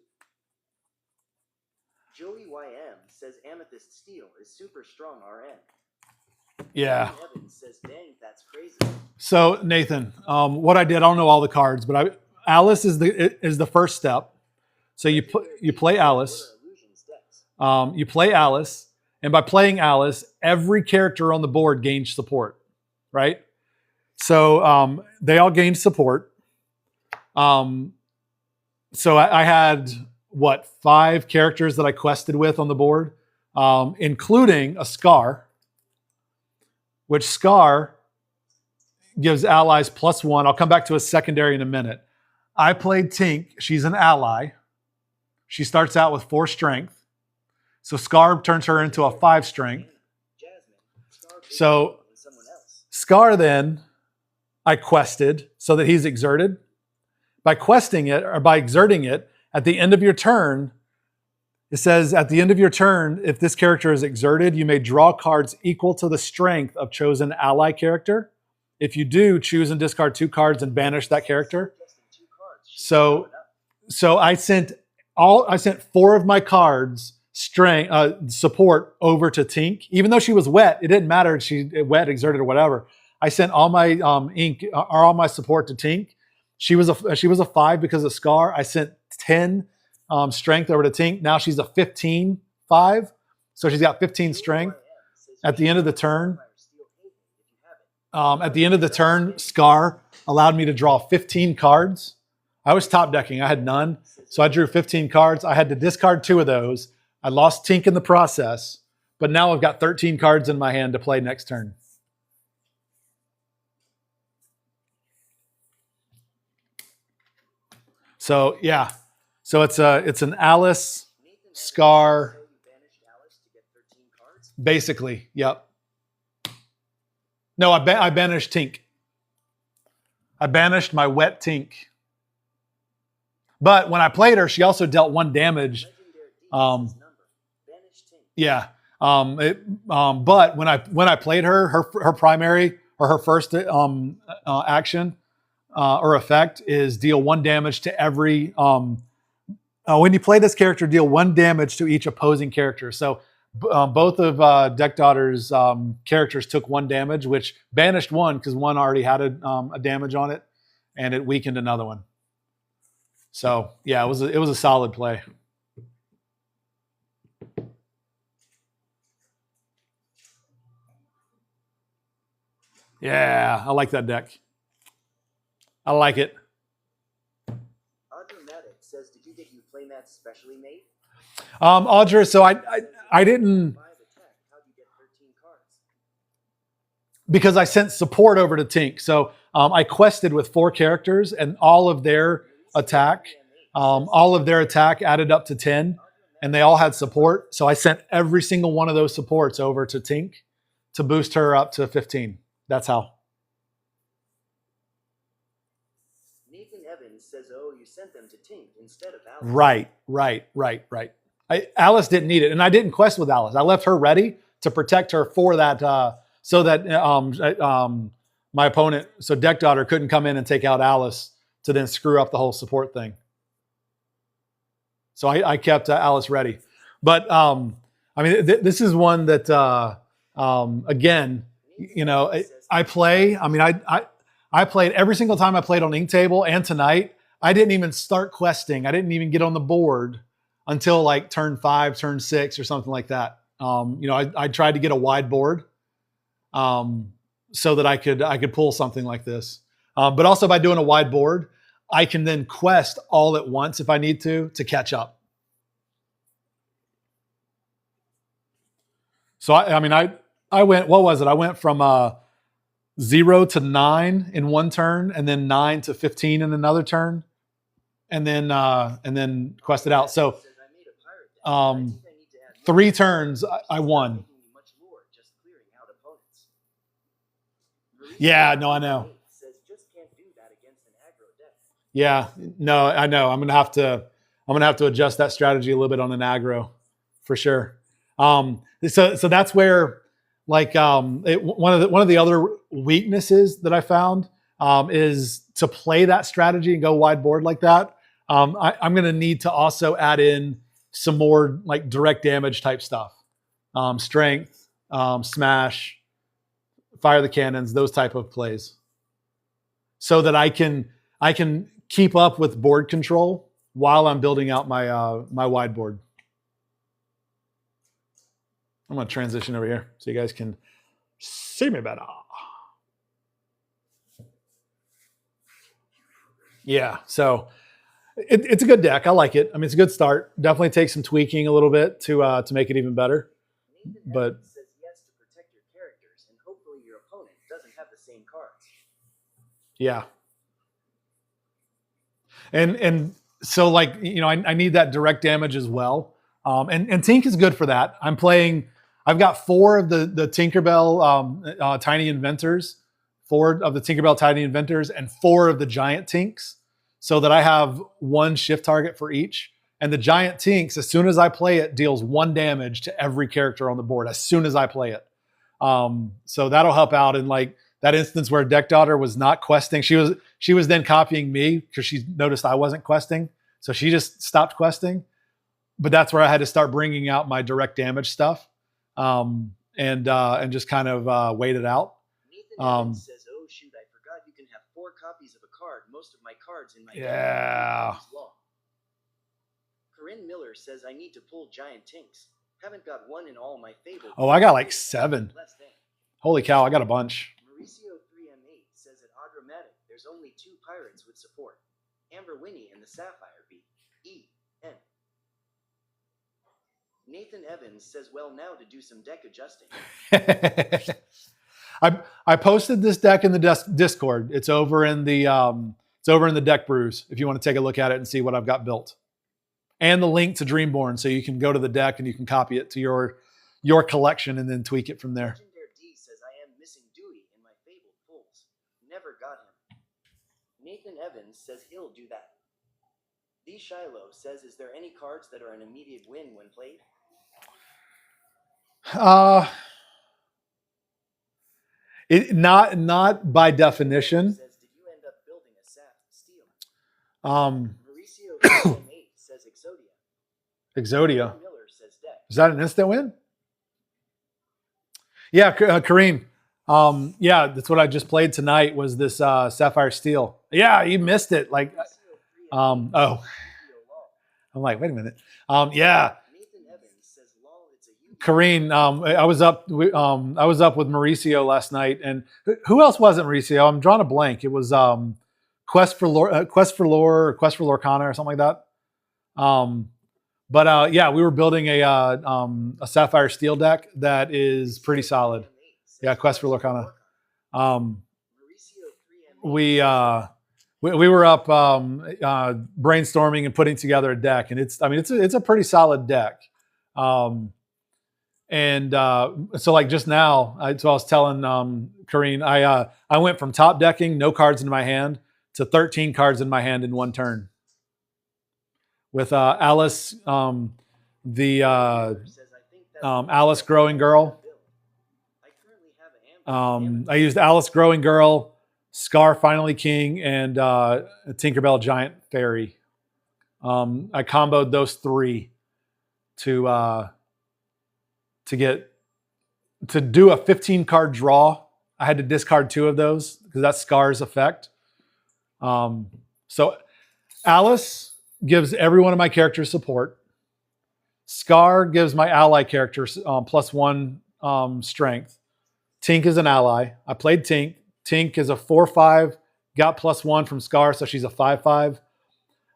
Speaker 2: Joey YM says Amethyst Steel is super strong RN.
Speaker 4: Yeah.
Speaker 2: Evans says, dang, that's crazy.
Speaker 4: So Nathan, what I did, I don't know all the cards, but Alice is the first step. So you play Alice. You play Alice, and by playing Alice, every character on the board gains support, right? So they all gained support. So I had 5 characters that I quested with on the board, including a Scar, which Scar gives allies +1. I'll come back to a secondary in a minute. I played Tink. She's an ally. She starts out with 4 strength. So Scar turns her into a 5 strength. So Scar then I quested so that he's exerted. By questing it or by exerting it, at the end of your turn, it says at the end of your turn, if this character is exerted, you may draw cards equal to the strength of chosen ally character. If you do, choose and discard 2 cards and banish that character. So I sent 4 of my cards support over to Tink. Even though she was wet, it didn't matter if she wet, exerted, or whatever. I sent all my ink or all my support to Tink. She was a 5 because of Scar. I sent 10 strength over to Tink. Now she's a 15 5. So she's got 15 strength. At the end of the turn, Scar allowed me to draw 15 cards. I was top decking. I had none. So I drew 15 cards. I had to discard 2 of those. I lost Tink in the process, but now I've got 13 cards in my hand to play next turn. So yeah. So it's an Alice Scar. Basically, yep. No, I banished Tink. I banished my wet Tink. But when I played her, she also dealt 1 damage. Yeah. But when I played her primary or her first action or effect is deal 1 damage to every. When you play this character, deal 1 damage to each opposing character. So both of Deck Daughter's characters took 1 damage, which banished 1 because 1 already had a damage on it, and it weakened another one. So yeah, it was a solid play. Yeah, I like that deck. I like it.
Speaker 2: Audromatic says, did you get your playmats specially made?
Speaker 4: Audra, so I didn't,
Speaker 2: How'd you get 13 cards?
Speaker 4: because I sent support over to Tink. So I quested with 4 characters, and all of their attack added up to 10, and they all had support. So I sent every single one of those supports over to Tink to boost her up to 15. That's how.
Speaker 2: Nathan Evans says, oh, you sent them to Tink instead of Alice.
Speaker 4: Right. Alice didn't need it, and I didn't quest with Alice. I left her ready to protect her for that, so that my opponent, so Deck Daughter, couldn't come in and take out Alice to then screw up the whole support thing. So I kept Alice ready. But I mean, this is one that again, you know, I play. I mean, I played every single time I played on Ink Table, and tonight I didn't even start questing. I didn't even get on the board until like turn 5, turn 6, or something like that. You know, I tried to get a wide board so that I could pull something like this. But also by doing a wide board, I can then quest all at once if I need to catch up. So I mean, I went, what was it? I went from 0 to 9 in one turn, and then 9 to 15 in another turn, and then quested out. So 3 turns I won. Yeah, no, I know. Yeah, no, I know. I'm gonna have to adjust that strategy a little bit on an aggro, for sure. So that's where, like, one of the other weaknesses that I found is to play that strategy and go wide board like that. I'm gonna need to also add in some more like direct damage type stuff, strength, smash, fire the cannons, those type of plays, so that I can keep up with board control while I'm building out my my wide board. I'm going to transition over here so you guys can see me better. Yeah, so it's a good deck. I like it. I mean, it's a good start. Definitely takes some tweaking a little bit to make it even better. But
Speaker 2: says yes to protect your characters, and hopefully your opponent doesn't have the same cards.
Speaker 4: yeah. And so, like, you know, I need that direct damage as well. And Tink is good for that. I've got 4 of the Tinkerbell Tiny Inventors, 4 of the Tinkerbell Tiny Inventors, and 4 of the Giant Tinks, so that I have 1 shift target for each. And the Giant Tinks, as soon as I play it, deals 1 damage to every character on the board as soon as I play it. So that'll help out in like that instance where Deck Daughter was not questing. She was then copying me because she noticed I wasn't questing, so she just stopped questing. But that's where I had to start bringing out my direct damage stuff, and just kind of wait it out.
Speaker 2: Nathan Evans says, "Oh shoot, I forgot you can have 4 copies of a card. Most of my cards in my
Speaker 4: Yeah.
Speaker 2: deck are long." Corinne Miller says, "I need to pull Giant Tinks. Haven't got 1 in all my Fable."
Speaker 4: Oh, I got like 7.
Speaker 2: Less than.
Speaker 4: Holy cow, I got a bunch.
Speaker 2: Mauricio 3M8 says at Adramatic, there's only 2 pirates with support. Amber Winnie and the Sapphire beat E-N. Nathan Evans says, well, now to do some deck adjusting.
Speaker 4: I posted this deck in the Discord. It's over in the Deck Brews if you want to take a look at it and see what I've got built. And the link to Dreamborn, so you can go to the deck and you can copy it to your collection and then tweak it from there.
Speaker 2: Legendary D says, I am missing Dewey in my Fabled pulls. Never got him. Nathan Evans says he'll do that. D Shiloh says, is there any cards that are an immediate win when played?
Speaker 4: Not by definition.
Speaker 2: Says, did you end up building a Sap Steel?
Speaker 4: Exodia.
Speaker 2: Mauricio 8 says Exodia. Miller says Deck.
Speaker 4: Is that an instant win? Yeah, Kareem. Yeah, that's what I just played tonight was this Sapphire Steel. Yeah, you missed it. Like, I'm like, wait a minute. Yeah. Kareen, I was up with Mauricio last night, and who else wasn't Mauricio? I'm drawing a blank. It was Quest for Lore, or Quest for Lorcana, or something like that. But yeah, we were building a Sapphire Steel deck that is pretty solid. Yeah, Quest for Lorcana. We were up brainstorming and putting together a deck, and it's a pretty solid deck. And so like just now, so I was telling Kareen, I went from top decking, no cards in my hand, to 13 cards in my hand in one turn. With Alice the
Speaker 2: Says, "I think that's
Speaker 4: Alice Growing Girl.
Speaker 2: I currently have a Amber.
Speaker 4: I used Alice Growing Girl, Scar Finally King, and Tinkerbell Giant Fairy. I comboed those three to do a 15 card draw. I had to discard 2 of those because that's Scar's effect. So Alice gives every one of my characters support. Scar gives my ally characters +1 strength. Tink is an ally. I played Tink. Tink is a 4/5, got +1 from Scar, so she's a 5/5.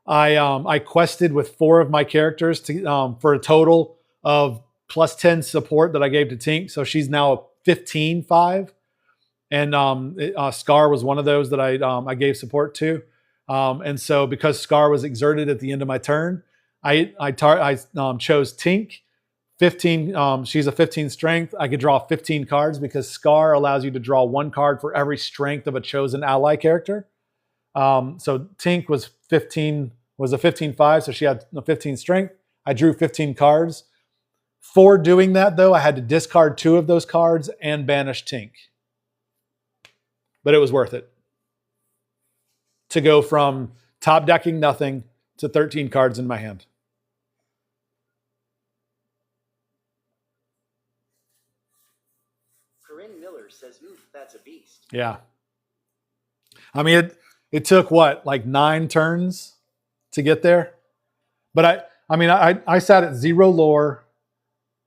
Speaker 4: I quested with 4 of my characters to for a total of +10 support that I gave to Tink, so she's now a 15/5. And Scar was one of those that I gave support to. And so because Scar was exerted at the end of my turn, I chose Tink. 15. She's a 15 strength. I could draw 15 cards because Scar allows you to draw 1 card for every strength of a chosen ally character. So Tink was a 15/5, so she had a 15 strength. I drew 15 cards. For doing that, though, I had to discard 2 of those cards and banish Tink. But it was worth it to go from top decking nothing to 13 cards in my hand.
Speaker 2: Corinne Miller says, "Oof, that's a beast."
Speaker 4: Yeah. I mean, it took what, like 9 turns to get there? But I sat at 0 lore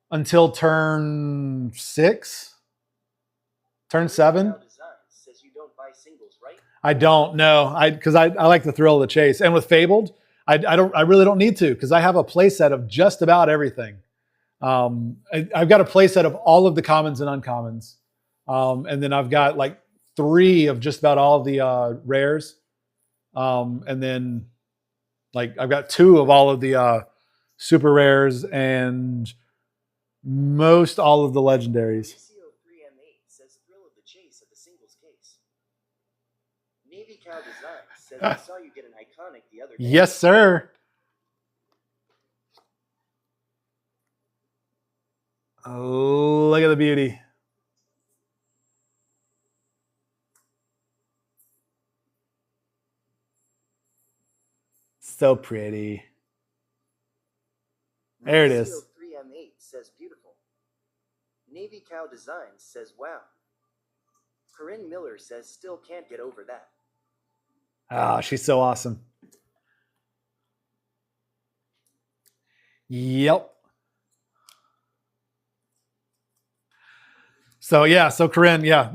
Speaker 4: until turn 6, turn 7.
Speaker 2: Now Design says you don't buy singles, right?
Speaker 4: I don't know. Because I like the thrill of the chase. And with Fabled, I really don't need to because I have a playset of just about everything. I've got a playset of all of the commons and uncommons. And then I've got like 3 of just about all of the rares. And then like I've got 2 of all of the super rares and most all of the legendaries.
Speaker 2: CO3M8 says thrill of the chase at the singles case. Navy Cow Design says I saw you get an iconic the other day.
Speaker 4: Yes, sir. Oh, look at the beauty. So pretty. There it is.
Speaker 2: CO3M8 says beautiful. Navy Cow Design says wow. Corinne Miller says still can't get over that.
Speaker 4: Ah, she's so awesome. Yep. So yeah, so Corinne, yeah,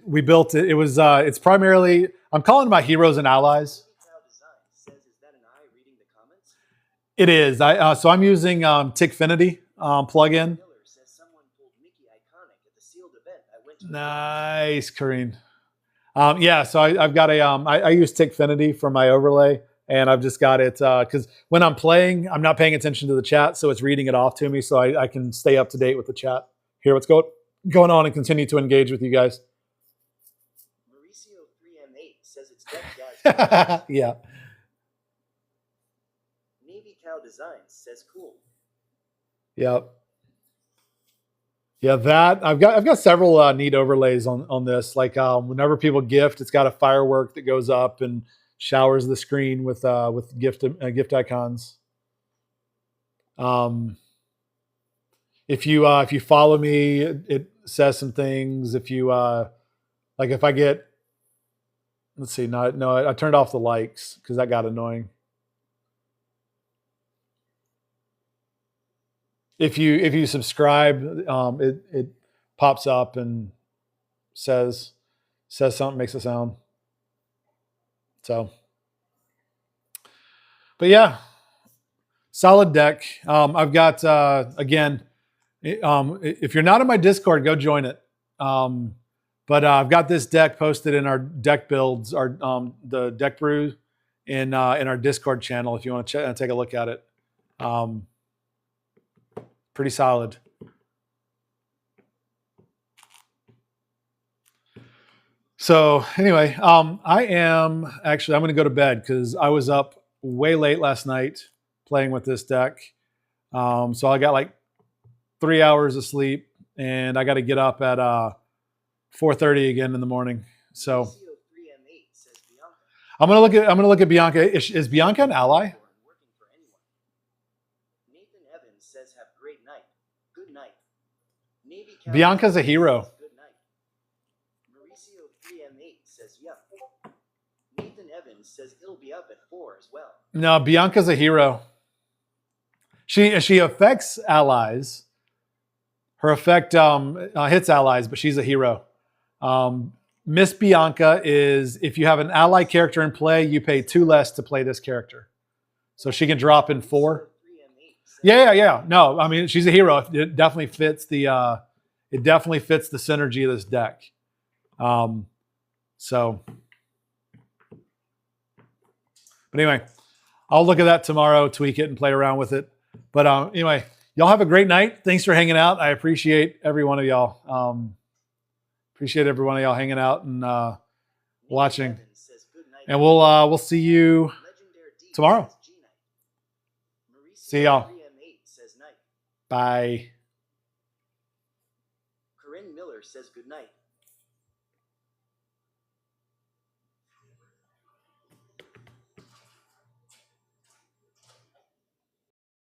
Speaker 4: we built it. It was it's primarily, I'm calling them my heroes and allies.
Speaker 2: Navy Cow Design says, is that an eye reading the comments?
Speaker 4: It is. So I'm using Tickfinity plugin.
Speaker 2: Miller says someone pulled Mickey iconic at the sealed event I went to.
Speaker 4: Nice, Corinne. Yeah, so I've got I use Tickfinity for my overlay, and I've just got it because when I'm playing, I'm not paying attention to the chat, so it's reading it off to me, so I can stay up to date with the chat, hear what's going on, and continue to engage with you guys.
Speaker 2: Mauricio 3M8 says it's deck jazz.
Speaker 4: Yeah.
Speaker 2: Navy Cow Design says cool.
Speaker 4: Yep. Yeah, that I've got several neat overlays on this. Like whenever people gift, it's got a firework that goes up and showers the screen with gift icons. If you follow me, it says some things. If you like, if I get, let's see, no, I turned off the likes because that got annoying. If you subscribe, it pops up and says something, makes a sound. So, but yeah, solid deck. I've got again. If you're not in my Discord, go join it. But I've got this deck posted in our deck builds, the deck brew in our Discord channel. If you want to take a look at it. Pretty solid. So anyway, I'm going to go to bed because I was up way late last night playing with this deck. So I got like 3 hours of sleep, and I got to get up at 4:30 again in the morning. So
Speaker 2: Mauricio 3M8 says Bianca.
Speaker 4: I'm gonna look at Bianca. Is Bianca an ally?
Speaker 2: Working for anyone. Nathan Evans says have great night. Good night. Navy Captain
Speaker 4: Bianca's a hero.
Speaker 2: says good night. Mauricio 3M8 says yup. Nathan Evans says it'll be up at 4 as well.
Speaker 4: No, Bianca's a hero. She affects allies. Her effect hits allies, but she's a hero. Miss Bianca is, if you have an ally character in play, you pay 2 less to play this character. So she can drop in 4.
Speaker 2: 3M8 says
Speaker 4: Yeah. No, I mean, she's a hero. It definitely fits the synergy of this deck. But anyway, I'll look at that tomorrow, tweak it, and play around with it. But anyway, y'all have a great night. Thanks for hanging out. I appreciate every one of y'all. Appreciate every one of y'all hanging out and watching.
Speaker 2: Evans says good night.
Speaker 4: And we'll see you
Speaker 2: Legendary D
Speaker 4: tomorrow.
Speaker 2: says G night. Mauricio
Speaker 4: See y'all.
Speaker 2: 3M8 says night.
Speaker 4: Bye.
Speaker 2: Corinne Miller says good night.